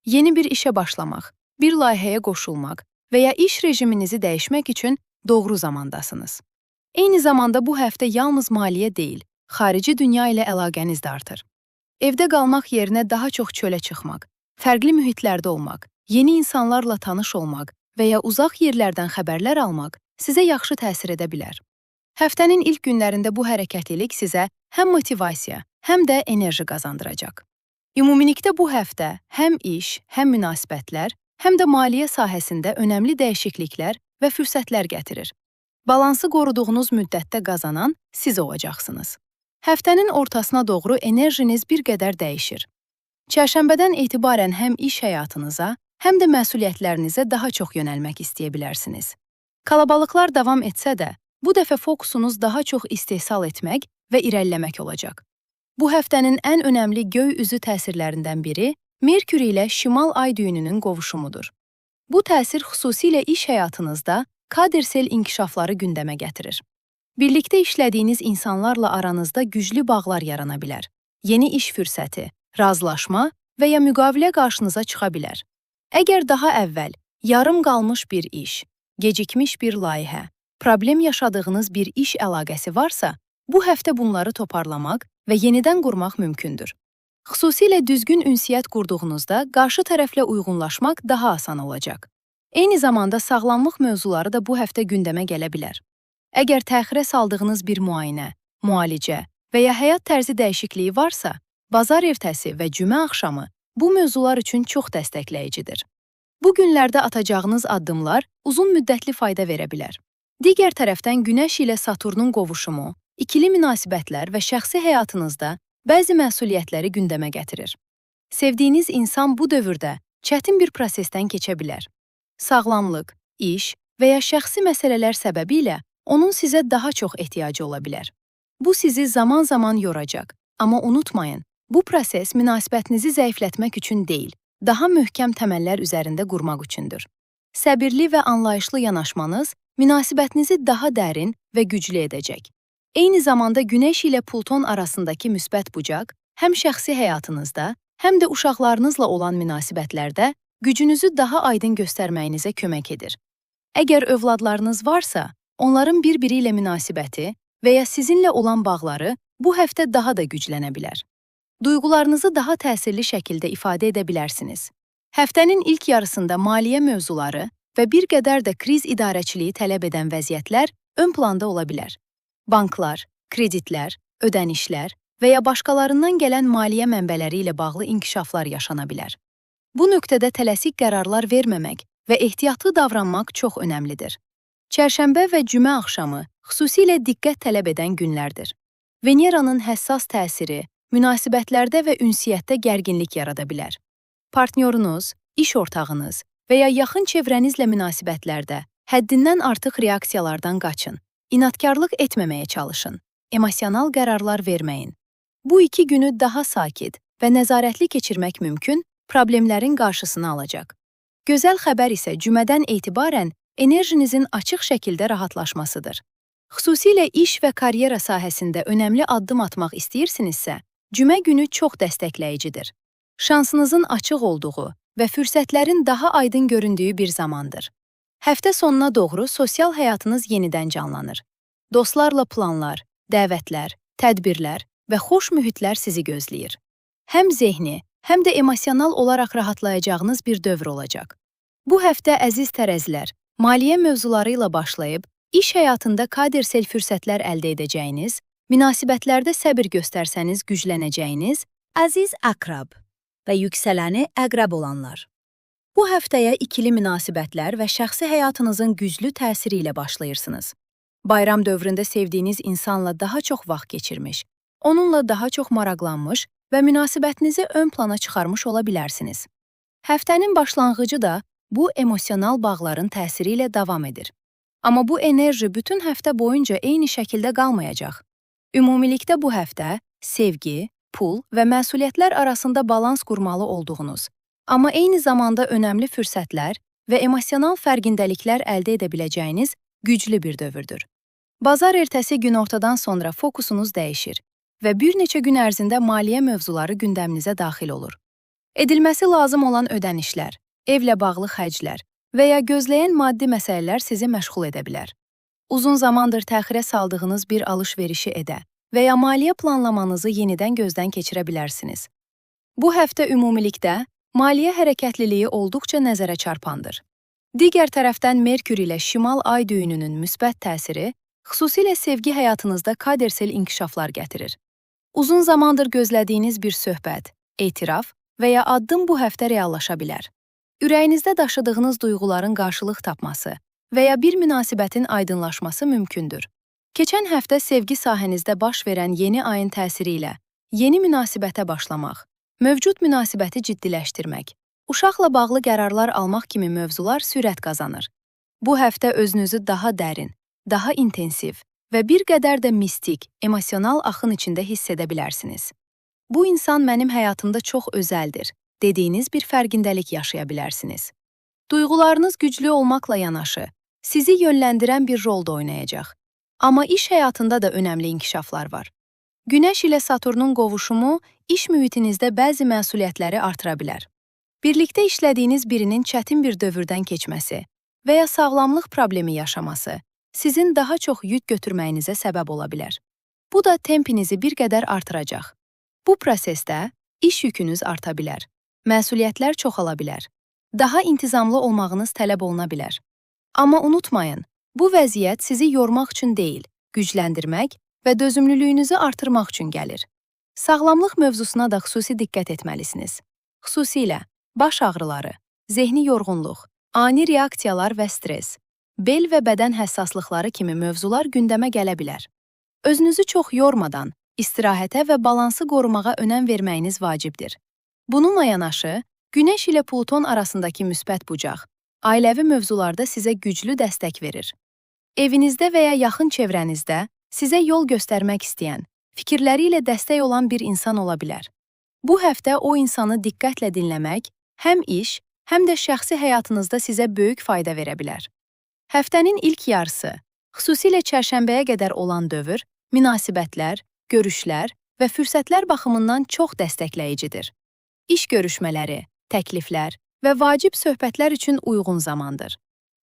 Yeni bir işə başlamaq, bir layihəyə qoşulmaq və ya iş rejiminizi dəyişmək üçün doğru zamandasınız. Eyni zamanda bu həftə yalnız maliyyə deyil, xarici dünya ilə əlaqəniz də artır. Evdə qalmaq yerinə daha çox çölə çıxmaq, fərqli mühitlərdə olmaq, yeni insanlarla tanış olmaq və ya uzaq yerlərdən xəbərlər almaq sizə yaxşı təsir edə bilər. Həftənin ilk günlərində bu hərəkətlilik sizə həm motivasiya, həm də enerji qazandıracaq. Ümumilikdə bu həftə həm iş, həm münasibətlər, həm də maliyyə sahəsində önəmli dəyişikliklər və fürsətlər gətirir. Balansı qoruduğunuz müddətdə qazanan siz olacaqsınız. Həftənin ortasına doğru enerjiniz bir qədər dəyişir. Çərşənbədən etibarən həm iş həyatınıza, həm də məsuliyyətlərinizə daha çox yönəlmək istəyə bilərsiniz. Kalabalıqlar davam etsə də, bu dəfə fokusunuz daha çox istehsal etmək və irəliləmək olacaq. Bu həftənin ən önəmli göy üzü təsirlərindən biri Merkür ilə şimal ay düyününün qovuşumudur. Bu təsir xüsusilə iş həyatınızda kadersel inkişafları gündəmə gətirir. Birlikdə işlədiyiniz insanlarla aranızda güclü bağlar yarana bilər. Yeni iş fürsəti, razılaşma və ya müqavilə qarşınıza çıxa bilər. Əgər daha əvvəl yarım qalmış bir iş, gecikmiş bir layihə, problem yaşadığınız bir iş əlaqəsi varsa, bu həftə bunları toparlamaq və yenidən qurmaq mümkündür. Xüsusilə düzgün ünsiyyət qurduğunuzda qarşı tərəflə uyğunlaşmaq daha asan olacaq. Eyni zamanda sağlamlıq mövzuları da bu həftə gündəmə gələ bilər. Əgər təxirə saldığınız bir müayinə, müalicə və ya həyat tərzi dəyişikliyi varsa, bazar ertəsi və cümə axşamı bu mövzular üçün çox dəstəkləyicidir. Bu günlərdə atacağınız addımlar uzun müddətli fayda verə bilər. Digər tərəfdən Günəş ilə Saturnun qovuşumu, ikili münasibətlər və şəxsi həyatınızda bəzi məsuliyyətləri gündəmə gətirir. Sevdiyiniz insan bu dövrdə çətin bir prosesdən keçə bilər. Sağlamlıq, iş və ya şəxsi məsələlər səbəbilə onun sizə daha çox ehtiyacı ola bilər. Bu sizi zaman-zaman yoracaq, amma unutmayın, bu proses münasibətinizi zəiflətmək üçün deyil, daha möhkəm təməllər üzərində qurmaq üçündür. Səbirli və anlayışlı yanaşmanız münasibətinizi daha dərin və güclü edəcək. Eyni zamanda Günəş ilə Plüton arasındakı müsbət bucaq həm şəxsi həyatınızda, həm də uşaqlarınızla olan münasibətlərdə gücünüzü daha aydın göstərməyinizə kömək edir. Əgər övladlarınız varsa, onların bir-biri ilə münasibəti və ya sizinlə olan bağları bu həftə daha da güclənə bilər. Duyğularınızı daha təsirli şəkildə ifadə edə bilərsiniz. Həftənin ilk yarısında maliyyə mövzuları və bir qədər də kriz idarəçiliyi tələb edən vəziyyətlər ön planda ola bilər. Banklar, kreditlər, ödənişlər və ya başqalarından gələn maliyyə mənbələri ilə bağlı inkişaflar yaşana bilər. Bu nöqtədə tələsik qərarlar verməmək və ehtiyatlı davranmaq çox önəmlidir. Çərşənbə və cümə axşamı xüsusilə diqqət tələb edən günlərdir. Veneranın həssas təsiri münasibətlərdə və ünsiyyətdə gərginlik yarada bilər. Partnyorunuz, iş ortağınız və ya yaxın çevrənizlə münasibətlərdə həddindən artıq reaksiyalardan qaçın. İnadkarlıq etməməyə çalışın, emosional qərarlar verməyin. Bu iki günü daha sakit və nəzarətli keçirmək mümkün, problemlərin qarşısını alacaq. Gözəl xəbər isə cümədən etibarən enerjinizin açıq şəkildə rahatlaşmasıdır. Xüsusilə iş və karyera sahəsində önəmli addım atmaq istəyirsinizsə, cümə günü çox dəstəkləyicidir. Şansınızın açıq olduğu və fürsətlərin daha aydın göründüyü bir zamandır. Həftə sonuna doğru sosial həyatınız yenidən canlanır. Dostlarla planlar, dəvətlər, tədbirlər və xoş mühitlər sizi gözləyir. Həm zehni, həm də emosional olaraq rahatlayacağınız bir dövr olacaq. Bu həftə əziz tərəzilər, maliyyə mövzuları ilə başlayıb, iş həyatında kadersel fürsətlər əldə edəcəyiniz, münasibətlərdə səbir göstərsəniz güclənəcəyiniz, əziz əqrəb və yüksələni əqrəb olanlar. Bu həftəyə ikili münasibətlər və şəxsi həyatınızın güclü təsiri ilə başlayırsınız. Bayram dövründə sevdiyiniz insanla daha çox vaxt keçirmiş, onunla daha çox maraqlanmış və münasibətinizi ön plana çıxarmış ola bilərsiniz. Həftənin başlanğıcı da bu emosional bağların təsiri ilə davam edir. Amma bu enerji bütün həftə boyunca eyni şəkildə qalmayacaq. Ümumilikdə bu həftə sevgi, pul və məsuliyyətlər arasında balans qurmalı olduğunuz, amma eyni zamanda önəmli fürsətlər və emosional fərqindəliklər əldə edə biləcəyiniz güclü bir dövrdür. Bazar ertəsi günortadan sonra fokusunuz dəyişir və bir neçə gün ərzində maliyyə mövzuları gündəminizə daxil olur. Edilməsi lazım olan ödənişlər, evlə bağlı xərclər və ya gözləyən maddi məsələlər sizi məşğul edə bilər. Uzun zamandır təxirə saldığınız bir alış-verişi edə və ya maliyyə planlamanızı yenidən gözdən keçirə bilərsiniz. Bu həftə ümumilikdə maliyyə hərəkətliliyi olduqca nəzərə çarpandır. Digər tərəfdən Merkür ilə şimal ay düyününün müsbət təsiri xüsusilə sevgi həyatınızda kadersel inkişaflar gətirir. Uzun zamandır gözlədiyiniz bir söhbət, etiraf və ya addım bu həftə reallaşa bilər. Ürəyinizdə daşıdığınız duyğuların qarşılıq tapması və ya bir münasibətin aydınlaşması mümkündür. Keçən həftə sevgi sahənizdə baş verən yeni ayın təsiri ilə yeni münasibətə başlamaq, mövcud münasibəti ciddiləşdirmək Uşaqla bağlı qərarlar almaq kimi mövzular sürət qazanır. Bu həftə özünüzü daha dərin, daha intensiv və bir qədər də mistik, emosional axın içində hiss edə bilərsiniz. Bu insan mənim həyatımda çox özəldir, dediyiniz bir fərqindəlik yaşaya bilərsiniz. Duyğularınız güclü olmaqla yanaşı, sizi yönləndirən bir rol da oynayacaq. Amma iş həyatında da önəmli inkişaflar var. Günəş ilə Saturnun qovuşumu iş mühitinizdə bəzi məsuliyyətləri artıra bilər. Birlikdə işlədiyiniz birinin çətin bir dövrdən keçməsi və ya sağlamlıq problemi yaşaması sizin daha çox yük götürməyinizə səbəb ola bilər. Bu da tempinizi bir qədər artıracaq. Bu prosesdə iş yükünüz arta bilər, məsuliyyətlər çoxala bilər, daha intizamlı olmağınız tələb oluna bilər. Amma unutmayın, bu vəziyyət sizi yormaq üçün deyil, gücləndirmək və dözümlülüyünüzü artırmaq üçün gəlir. Sağlamlıq mövzusuna da xüsusi diqqət etməlisiniz. Xüsusilə baş ağrıları, zehni yorğunluq, ani reaksiyalar və stres, bel və bədən həssaslıqları kimi mövzular gündəmə gələ bilər. Özünüzü çox yormadan, istirahətə və balansı qorumağa önəm verməyiniz vacibdir. Bununla yanaşı, Günəş ilə Pluton arasındakı müsbət bucaq, ailəvi mövzularda sizə güclü dəstək verir. Evinizdə və ya yaxın çevrənizdə sizə yol göstərmək istəyən, fikirləri ilə dəstək olan bir insan ola bilər. Bu həftə o insanı diqqətlə dinləmək, həm iş, həm də şəxsi həyatınızda sizə böyük fayda verə bilər. Həftənin ilk yarısı, xüsusilə çərşənbəyə qədər olan dövr, münasibətlər, görüşlər və fürsətlər baxımından çox dəstəkləyicidir. İş görüşmələri, təkliflər və vacib söhbətlər üçün uyğun zamandır.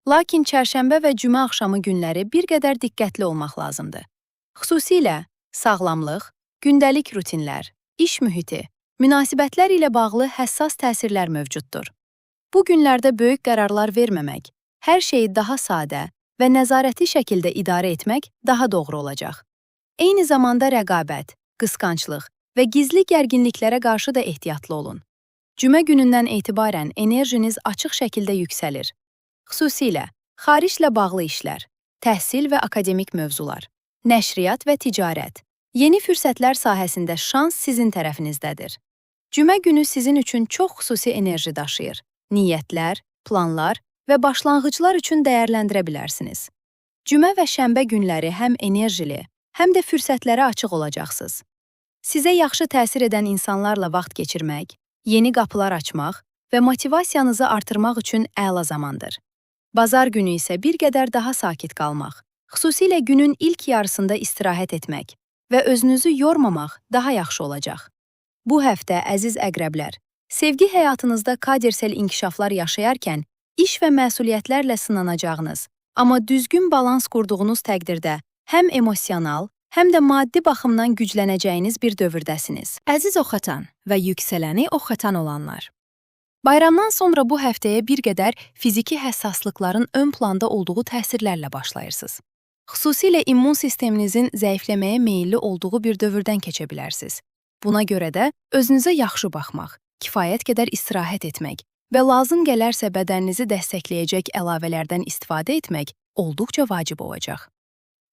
Lakin çərşənbə və cümə axşamı günləri bir qədər diqqətli olmaq lazımdır. Xüsusilə sağlamlıq, gündəlik rutinlər, iş mühiti, münasibətlər ilə bağlı həssas təsirlər mövcuddur. Bu günlərdə böyük qərarlar verməmək, hər şeyi daha sadə və nəzarəti şəkildə idarə etmək daha doğru olacaq. Eyni zamanda rəqabət, qısqanclıq və gizli gərginliklərə qarşı da ehtiyatlı olun. Cümə günündən etibarən enerjiniz açıq şəkildə yüksəlir. Xüsusilə xariclə bağlı işlər, təhsil və akademik mövzular, nəşriyyat və ticarət, yeni fürsətlər sahəsində şans sizin tərəfinizdədir. Cümə günü sizin üçün çox xüsusi enerji daşıyır. Niyyətlər, planlar və başlanğıclar üçün dəyərləndirə bilərsiniz. Cümə və şənbə günləri həm enerjili, həm də fürsətlərə açıq olacaqsınız. Sizə yaxşı təsir edən insanlarla vaxt keçirmək, yeni qapılar açmaq və motivasiyanızı artırmaq üçün əla zamandır. Bazar günü isə bir qədər daha sakit qalmaq, xüsusilə günün ilk yarısında istirahət etmək və özünüzü yormamaq daha yaxşı olacaq. Bu həftə, əziz əqrəblər, sevgi həyatınızda kadersel inkişaflar yaşayarkən, iş və məsuliyyətlərlə sınanacağınız, amma düzgün balans qurduğunuz təqdirdə həm emosional, həm də maddi baxımdan güclənəcəyiniz bir dövrdəsiniz. Əziz oxatan və yüksələni oxatan olanlar. Bayramdan sonra bu həftəyə bir qədər fiziki həssaslıqların ön planda olduğu təsirlərlə başlayırsınız. Xüsusilə immun sisteminizin zəifləməyə meyilli olduğu bir dövrdən keçə bilərsiniz. Buna görə də özünüzə yaxşı baxmaq, kifayət qədər istirahət etmək və lazım gələrsə bədəninizi dəstəkləyəcək əlavələrdən istifadə etmək olduqca vacib olacaq.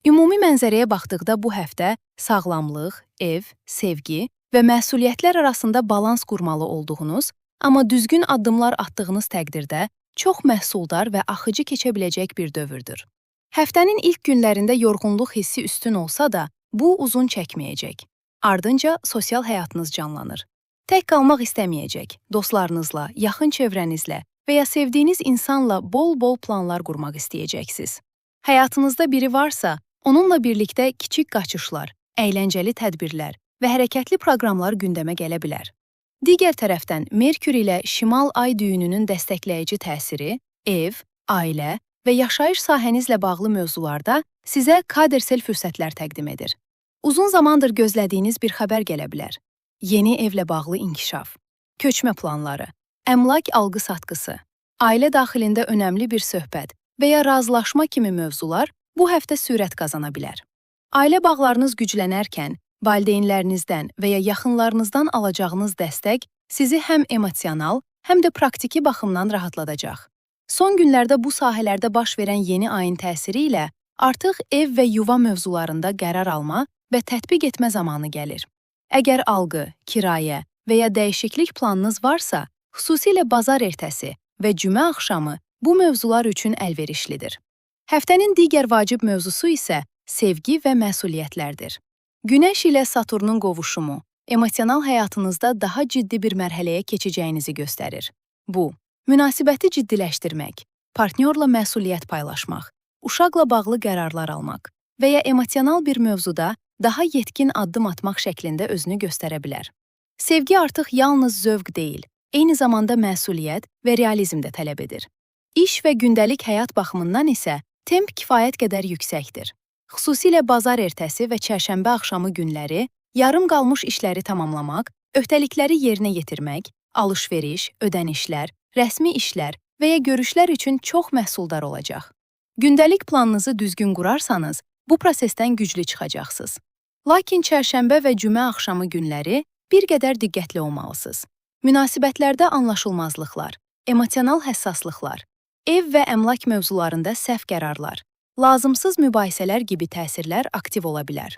Ümumi mənzərəyə baxdıqda bu həftə sağlamlıq, ev, sevgi və məsuliyyətlər arasında balans qurmalı olduğunuz, amma düzgün addımlar atdığınız təqdirdə çox məhsuldar və axıcı keçə biləcək bir dövrdür. Həftənin ilk günlərində yorğunluq hissi üstün olsa da, bu uzun çəkməyəcək. Ardınca sosial həyatınız canlanır. Tək qalmaq istəməyəcək, dostlarınızla, yaxın çevrənizlə və ya sevdiyiniz insanla bol-bol planlar qurmaq istəyəcəksiniz. Həyatınızda biri varsa, onunla birlikdə kiçik qaçışlar, əyləncəli tədbirlər və hərəkətli proqramlar gündəmə gələ bilər. Digər tərəfdən, Merkür ilə Şimal ay düyününün dəstəkləyici təsiri, ev, ailə və yaşayış sahənizlə bağlı mövzularda sizə kadersel fürsətlər təqdim edir. Uzun zamandır gözlədiyiniz bir xəbər gələ bilər. Yeni evlə bağlı inkişaf, köçmə planları, əmlak alqı-satqısı, ailə daxilində önəmli bir söhbət və ya razılaşma kimi mövzular bu həftə sürət qazana bilər. Ailə bağlarınız güclənərkən, valideynlərinizdən və ya yaxınlarınızdan alacağınız dəstək sizi həm emosional, həm də praktiki baxımdan rahatladacaq. Son günlərdə bu sahələrdə baş verən yeni ayın təsiri ilə artıq ev və yuva mövzularında qərar alma və tətbiq etmə zamanı gəlir. Əgər alqı, kirayə və ya dəyişiklik planınız varsa, Xüsusilə bazar ertəsi və cümə axşamı bu mövzular üçün əlverişlidir. Həftənin digər vacib mövzusu isə sevgi və məsuliyyətlərdir. Günəş ilə Saturnun qovuşumu emosional həyatınızda daha ciddi bir mərhələyə keçəcəyinizi göstərir. Bu, münasibəti ciddiləşdirmək, partnyorla məsuliyyət paylaşmaq, uşaqla bağlı qərarlar almaq və ya emosional bir mövzuda daha yetkin addım atmaq şəklində özünü göstərə bilər. Sevgi artıq yalnız zövq deyil, eyni zamanda məsuliyyət və realizm də tələb edir. İş və gündəlik həyat baxımından isə temp kifayət qədər yüksəkdir. Xüsusilə bazar ertəsi və çərşənbə axşamı günləri yarım qalmış işləri tamamlamaq, öhdəlikləri yerinə yetirmək, alış-veriş, ödənişlər, rəsmi işlər və ya görüşlər üçün çox məhsuldar olacaq. Gündəlik planınızı düzgün qurarsanız, bu prosesdən güclü çıxacaqsınız. Lakin çərşənbə və cümə axşamı günləri bir qədər diqqətli olmalısınız. Münasibətlərdə anlaşılmazlıqlar, emosional həssaslıqlar, ev və əmlak mövzularında səhv qərarlar, lazımsız mübahisələr kimi təsirlər aktiv ola bilər.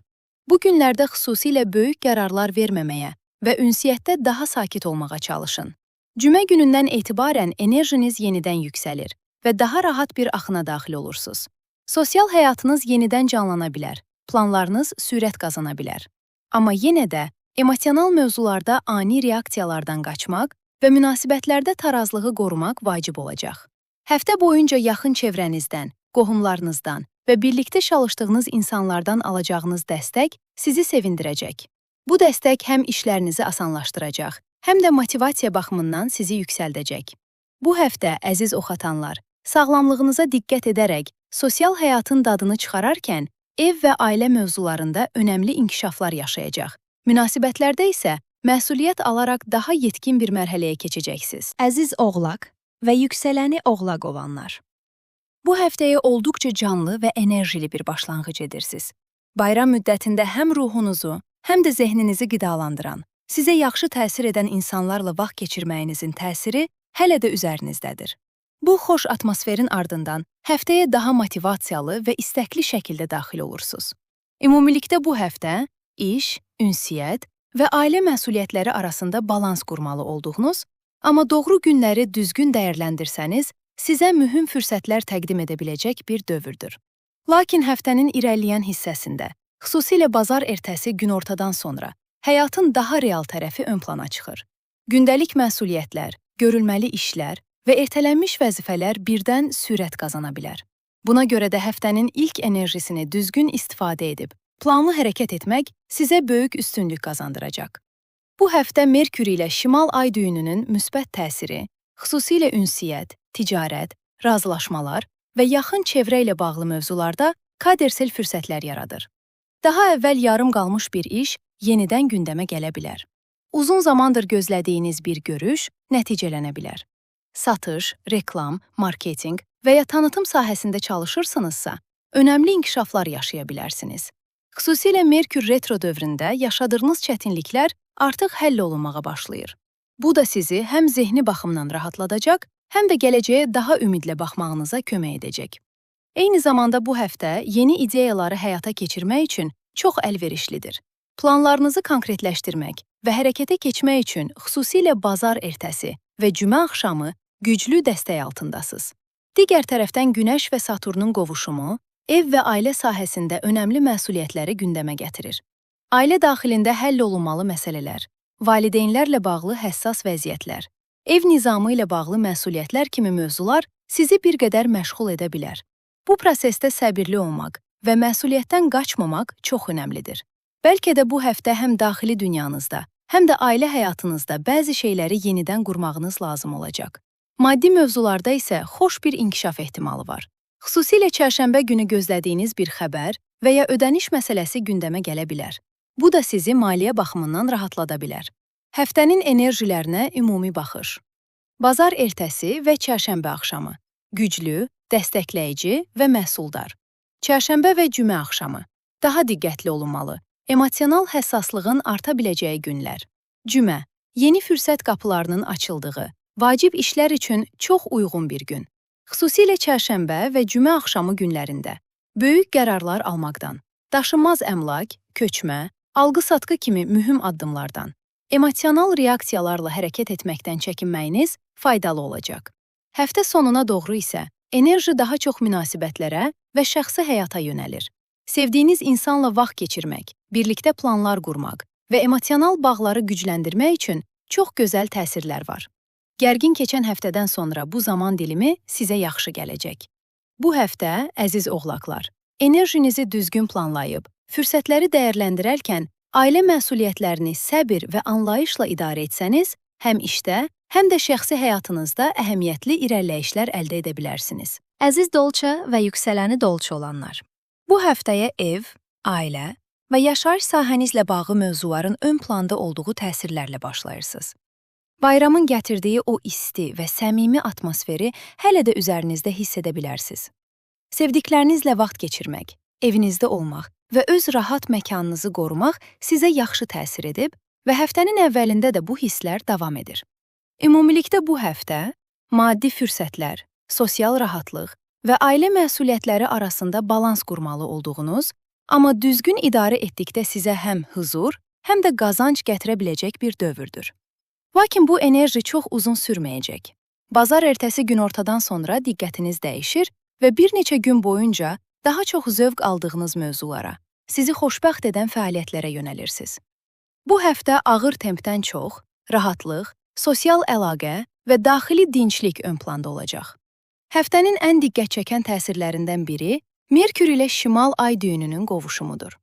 Bu günlərdə xüsusilə böyük qərarlar verməməyə və ünsiyyətdə daha sakit olmağa çalışın. Cümə günündən etibarən enerjiniz yenidən yüksəlir və daha rahat bir axına daxil olursunuz. Sosial həyatınız yenidən canlana bilər, planlarınız sürət qazana bilər. Amma yenə də emosional mövzularda ani reaksiyalardan qaçmaq və münasibətlərdə tarazlığı qorumaq vacib olacaq. Həftə boyunca yaxın çevrənizdən, qohumlarınızdan və birlikdə çalışdığınız insanlardan alacağınız dəstək sizi sevindirəcək. Bu dəstək həm işlərinizi asanlaşdıracaq, həm də motivasiya baxımından sizi yüksəldəcək. Bu həftə, əziz oxatanlar, sağlamlığınıza diqqət edərək, sosial həyatın dadını çıxararkən, ev və ailə mövzularında önəmli inkişaflar yaşayacaq. Münasibətlərdə isə məsuliyyət alaraq daha yetkin bir mərhələyə keçəcəksiniz. Əziz oğlaq və yüksələni oğlaq olanlar. Bu həftəyə olduqca canlı və enerjili bir başlanğıc edirsiniz. Bayram müddətində həm ruhunuzu, həm də zehninizi qidalandıran, sizə yaxşı təsir edən insanlarla vaxt keçirməyinizin təsiri hələ də üzərinizdədir. Bu xoş atmosferin ardından həftəyə daha motivasiyalı və istəkli şəkildə daxil olursunuz. Ümumilikdə bu həftə iş, ünsiyyət və ailə məsuliyyətləri arasında balans qurmalı olduğunuz, amma doğru günləri düzgün dəyərləndirsəniz, sizə mühüm fürsətlər təqdim edə biləcək bir dövrdür. Lakin həftənin irəliləyən hissəsində, xüsusilə bazar ertəsi günortadan sonra, həyatın daha real tərəfi ön plana çıxır. Gündəlik məsuliyyətlər, görülməli işlər və ertələnmiş vəzifələr birdən sürət qazana bilər. Buna görə də həftənin ilk enerjisini düzgün istifadə edib, planlı hərəkət etmək sizə böyük üstünlük qazandıracaq. Bu həftə Merkür ilə Şimal ay düyününün müsbət təsiri, xüsusilə ünsiyyət, ticarət, razılaşmalar və yaxın çevrə ilə bağlı mövzularda kadersel fürsətlər yaradır. Daha əvvəl yarım qalmış bir iş yenidən gündəmə gələ bilər. Uzun zamandır gözlədiyiniz bir görüş nəticələnə bilər. Satış, reklam, marketinq və ya tanıtım sahəsində çalışırsınızsa, önəmli inkişaflar yaşaya bilərsiniz. Xüsusilə Merkür retro dövründə yaşadığınız çətinliklər artıq həll olunmağa başlayır. Bu da sizi həm zehni baxımdan rahatladacaq, həm də gələcəyə daha ümidlə baxmağınıza kömək edəcək. Eyni zamanda bu həftə yeni ideyaları həyata keçirmək üçün çox əlverişlidir. Planlarınızı konkretləşdirmək və hərəkətə keçmək üçün xüsusilə bazar ertəsi və cümə axşamı güclü dəstək altındasınız. Digər tərəfdən Günəş və Saturnun qovuşumu ev və ailə sahəsində önəmli məsuliyyətləri gündəmə gətirir. Ailə daxilində həll olunmalı məsələlər, valideynlərlə bağlı həssas vəziyyətlər, ev nizamı ilə bağlı məsuliyyətlər kimi mövzular sizi bir qədər məşğul edə bilər. Bu prosesdə səbirli olmaq və məsuliyyətdən qaçmamaq çox önəmlidir. Bəlkə də bu həftə həm daxili dünyanızda, həm də ailə həyatınızda bəzi şeyləri yenidən qurmağınız lazım olacaq. Maddi mövzularda isə xoş bir inkişaf ehtimalı var. Xüsusilə çərşənbə günü gözlədiyiniz bir xəbər və ya ödəniş məsələsi gündəmə gələ bilər. Bu da sizi maliyyə baxımından rahatlada bilər. Həftənin enerjilərinə ümumi baxış. Bazar ertəsi və çərşənbə axşamı. Güclü, dəstəkləyici və məhsuldar. Çərşənbə və cümə axşamı. Daha diqqətli olunmalı. Emosional həssaslığın arta biləcəyi günlər. Cümə. Yeni fürsət qapılarının açıldığı, vacib işlər üçün çox uyğun bir gün. Xüsusilə çərşənbə və cümə axşamı günlərində böyük qərarlar almaqdan, daşınmaz əmlak, köçmə, alqı-satqı kimi mühüm addımlardan, emosional reaksiyalarla hərəkət etməkdən çəkinməyiniz faydalı olacaq. Həftə sonuna doğru isə enerji daha çox münasibətlərə və şəxsi həyata yönəlir. Sevdiyiniz insanla vaxt keçirmək, birlikdə planlar qurmaq və emosional bağları gücləndirmək üçün çox gözəl təsirlər var. Gərgin keçən həftədən sonra bu zaman dilimi sizə yaxşı gələcək. Bu həftə, əziz oğlaqlar, enerjinizi düzgün planlayıb, fürsətləri dəyərləndirərkən ailə məsuliyyətlərini səbir və anlayışla idarə etsəniz, həm işdə, həm də şəxsi həyatınızda əhəmiyyətli irəliləyişlər əldə edə bilərsiniz. Əziz dolça və yüksələni dolça olanlar, bu həftəyə ev, ailə və yaşayış sahənizlə bağlı mövzuların ön planda olduğu təsirlərlə başlayırsınız. Bayramın gətirdiyi o isti və səmimi atmosferi hələ də üzərinizdə hiss edə bilərsiniz. Sevdiklərinizlə vaxt keçirmək, evinizdə olmaq və öz rahat məkanınızı qorumaq sizə yaxşı təsir edib və həftənin əvvəlində də bu hisslər davam edir. Ümumilikdə bu həftə maddi fürsətlər, sosial rahatlıq və ailə məsuliyyətləri arasında balans qurmalı olduğunuz, amma düzgün idarə etdikdə sizə həm huzur, həm də qazanc gətirə biləcək bir dövrdür. Lakin bu enerji çox uzun sürməyəcək. Bazar ertəsi günortadan sonra diqqətiniz dəyişir və bir neçə gün boyunca daha çox zövq aldığınız mövzulara, sizi xoşbəxt edən fəaliyyətlərə yönəlirsiniz. Bu həftə ağır tempdən çox, rahatlıq, sosial əlaqə və daxili dinclik ön planda olacaq. Həftənin ən diqqət çəkən təsirlərindən biri Merkür ilə Şimal ay düyününün qovuşumudur.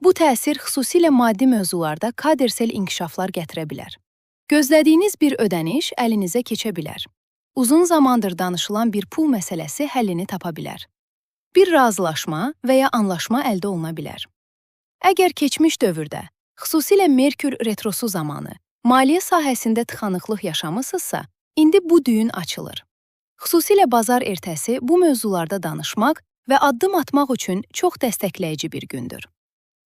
Bu təsir xüsusilə maddi mövzularda kadersel inkişaflar gətirə bilər. Gözlədiyiniz bir ödəniş əlinizə keçə bilər. Uzun zamandır danışılan bir pul məsələsi həllini tapa bilər. Bir razılaşma və ya anlaşma əldə oluna bilər. Əgər keçmiş dövrdə, xüsusilə Merkür retrosu zamanı, maliyyə sahəsində tıxanıqlıq yaşamısınızsa, indi bu düyün açılır. Xüsusilə bazar ertəsi bu mövzularda danışmaq və addım atmaq üçün çox dəstəkləyici bir gündür.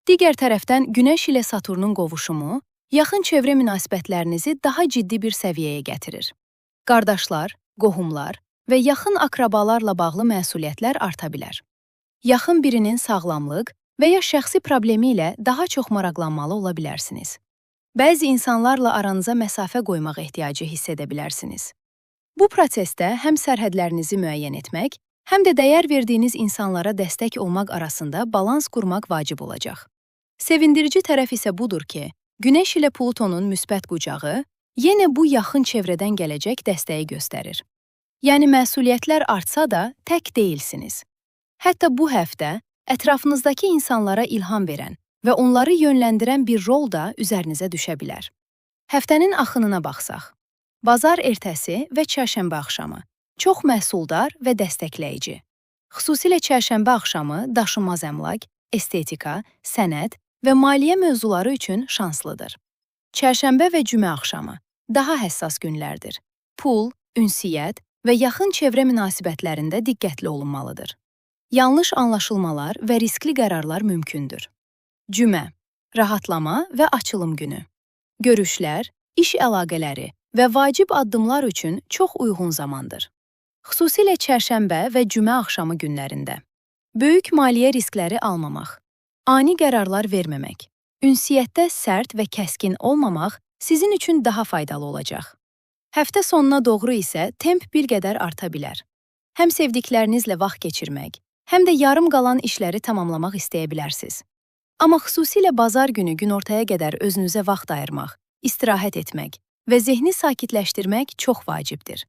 Digər tərəfdən Günəş ilə Saturnun qovuşumu yaxın çevrə münasibətlərinizi daha ciddi bir səviyyəyə gətirir. Qardaşlar, qohumlar və yaxın akrabalarla bağlı məsuliyyətlər arta bilər. Yaxın birinin sağlamlıq və ya şəxsi problemi ilə daha çox maraqlanmalı ola bilərsiniz. Bəzi insanlarla aranıza məsafə qoymaq ehtiyacı hiss edə bilərsiniz. Bu prosesdə həm sərhədlərinizi müəyyən etmək, həm də dəyər verdiyiniz insanlara dəstək olmaq arasında balans qurmaq vacib olacaq. Sevindirici tərəf isə budur ki, Günəş ilə Plutonun müsbət qucağı yenə bu yaxın çevrədən gələcək dəstəyi göstərir. Yəni məsuliyyətlər artsa da tək deyilsiniz. Hətta bu həftə ətrafınızdakı insanlara ilham verən və onları yönləndirən bir rol da üzərinizə düşə bilər. Həftənin axınına baxsaq. Bazar ertəsi və çərşənbə axşamı çox məhsuldar və dəstəkləyici. Xüsusilə çərşənbə axşamı daşınmaz əmlak, estetika, sənət və maliyyə mövzuları üçün şanslıdır. Çərşənbə və cümə axşamı daha həssas günlərdir. Pul, ünsiyyət və yaxın çevrə münasibətlərində diqqətli olunmalıdır. Yanlış anlaşılmalar və riskli qərarlar mümkündür. Cümə, rahatlama və açılım günü. Görüşlər, iş əlaqələri və vacib addımlar üçün çox uyğun zamandır. Xüsusilə çərşənbə və cümə axşamı günlərində. Böyük maliyyə riskləri almamaq, ani qərarlar verməmək, ünsiyyətdə sərt və kəskin olmamaq sizin üçün daha faydalı olacaq. Həftə sonuna doğru isə temp bir qədər arta bilər. Həm sevdiklərinizlə vaxt keçirmək, həm də yarım qalan işləri tamamlamaq istəyə bilərsiniz. Amma xüsusilə bazar günü günortaya qədər özünüzə vaxt ayırmaq, istirahət etmək və zehni sakitləşdirmək çox vacibdir.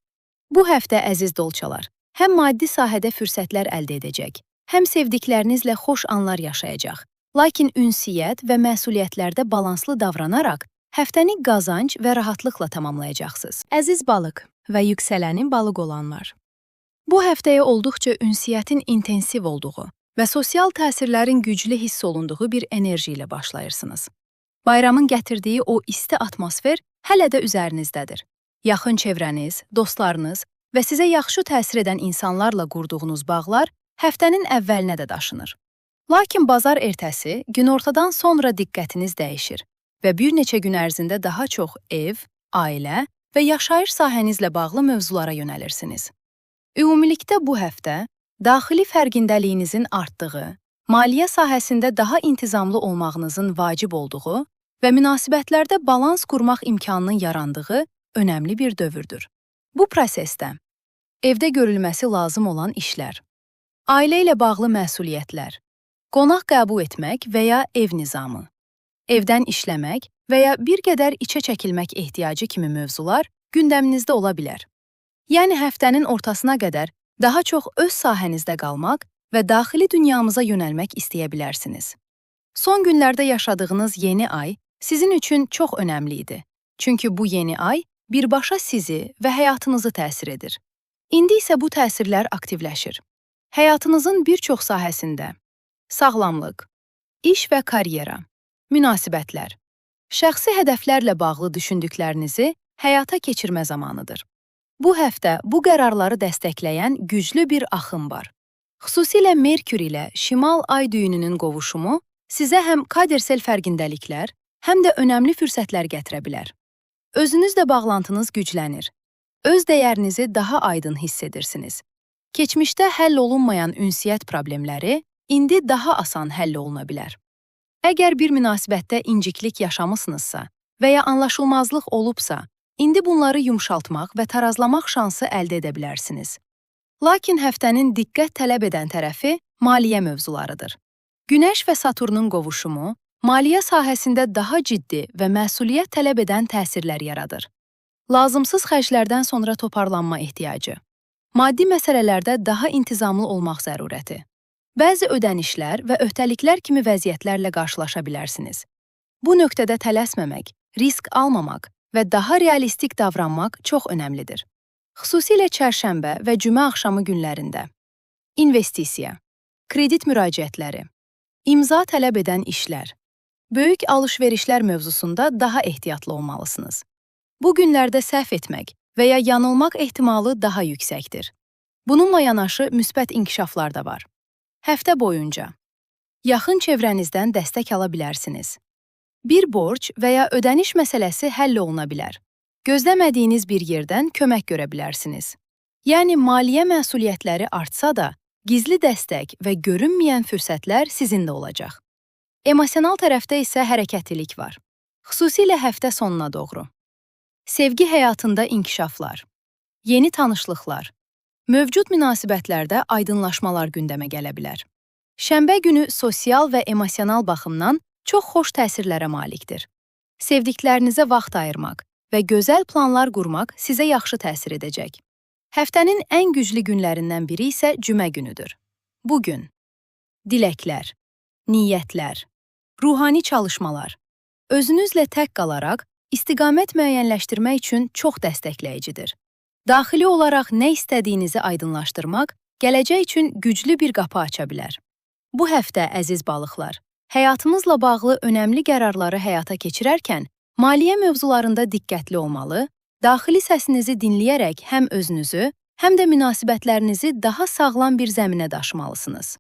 Bu həftə əziz dolçalar, həm maddi sahədə fürsətlər əldə edəcək, həm sevdiklərinizlə xoş anlar yaşayacaq, lakin ünsiyyət və məsuliyyətlərdə balanslı davranaraq həftəni qazanc və rahatlıqla tamamlayacaqsınız. Əziz balıq və yüksələni balıq olanlar. Bu həftəyə olduqca ünsiyyətin intensiv olduğu və sosial təsirlərin güclü hiss olunduğu bir enerji ilə başlayırsınız. Bayramın gətirdiyi o isti atmosfer hələ də üzərinizdədir. Yaxın çevrəniz, dostlarınız və sizə yaxşı təsir edən insanlarla qurduğunuz bağlar həftənin əvvəlinə də daşınır. Lakin bazar ertəsi günortadan sonra diqqətiniz dəyişir və bir neçə gün ərzində daha çox ev, ailə və yaşayış sahənizlə bağlı mövzulara yönəlirsiniz. Ümumilikdə bu həftə daxili fərqindəliyinizin artdığı, maliyyə sahəsində daha intizamlı olmağınızın vacib olduğu və münasibətlərdə balans qurmaq imkanının yarandığı önəmli bir dövrdür. Bu prosesdə evdə görülməsi lazım olan işlər, ailə ilə bağlı məsuliyyətlər, qonaq qəbul etmək və ya ev nizamı, evdən işləmək və ya bir qədər içə çəkilmək ehtiyacı kimi mövzular gündəminizdə ola bilər. Yəni həftənin ortasına qədər daha çox öz sahənizdə qalmaq və daxili dünyamıza yönəlmək istəyə bilərsiniz. Son günlərdə yaşadığınız yeni ay sizin üçün çox önəmli idi. Çünki bu yeni ay birbaşa sizi və həyatınızı təsir edir. İndi isə bu təsirlər aktivləşir. Həyatınızın bir çox sahəsində sağlamlıq, iş və karyera, münasibətlər, şəxsi hədəflərlə bağlı düşündüklərinizi həyata keçirmə zamanıdır. Bu həftə bu qərarları dəstəkləyən güclü bir axım var. Xüsusilə Merkür ilə Şimal ay düyününün qovuşumu sizə həm kadersel fərqindəliklər, həm də önəmli fürsətlər gətirə bilər. Özünüzlə bağlantınız güclənir. Öz dəyərinizi daha aydın hiss edirsiniz. Keçmişdə həll olunmayan ünsiyyət problemləri indi daha asan həll oluna bilər. Əgər bir münasibətdə inciklik yaşamısınızsa və ya anlaşılmazlıq olubsa, indi bunları yumşaltmaq və tarazlamaq şansı əldə edə bilərsiniz. Lakin həftənin diqqət tələb edən tərəfi maliyyə mövzularıdır. Günəş və Saturnun qovuşumu maliyyə sahəsində daha ciddi və məsuliyyət tələb edən təsirlər yaradır. Lazımsız xərclərdən sonra toparlanma ehtiyacı, maddi məsələlərdə daha intizamlı olmaq zərurəti, bəzi ödənişlər və öhdəliklər kimi vəziyyətlərlə qarşılaşa bilərsiniz. Bu nöqtədə tələsməmək, risk almamaq və daha realistik davranmaq çox önəmlidir. Xüsusilə çərşənbə və cümə axşamı günlərində. İnvestisiya, kredit müraciətləri, imza tələb edən işlər, böyük alış-verişlər mövzusunda daha ehtiyatlı olmalısınız. Bu günlərdə səhv etmək və ya yanılmaq ehtimalı daha yüksəkdir. Bununla yanaşı müsbət inkişaflar da var. Həftə boyunca yaxın çevrənizdən dəstək ala bilərsiniz. Bir borc və ya ödəniş məsələsi həll oluna bilər. Gözləmədiyiniz bir yerdən kömək görə bilərsiniz. Yəni maliyyə məsuliyyətləri artsa da, gizli dəstək və görünməyən fürsətlər sizinlə olacaq. Emosional tərəfdə isə hərəkətlilik var. Xüsusilə həftə sonuna doğru. Sevgi həyatında inkişaflar, yeni tanışlıqlar, mövcud münasibətlərdə aydınlaşmalar gündəmə gələ bilər. Şənbə günü sosial və emosional baxımdan çox xoş təsirlərə malikdir. Sevdiklərinizə vaxt ayırmaq və gözəl planlar qurmaq sizə yaxşı təsir edəcək. Həftənin ən güclü günlərindən biri isə cümə günüdür. Bu gün diləklər, niyyətlər, ruhani çalışmalar, özünüzlə tək qalaraq istiqamət müəyyənləşdirmək üçün çox dəstəkləyicidir. Daxili olaraq nə istədiyinizi aydınlaşdırmaq gələcək üçün güclü bir qapı aça bilər. Bu həftə, əziz balıqlar, həyatınızla bağlı önəmli qərarları həyata keçirərkən maliyyə mövzularında diqqətli olmalı, daxili səsinizi dinləyərək həm özünüzü, həm də münasibətlərinizi daha sağlam bir zəminə daşımalısınız.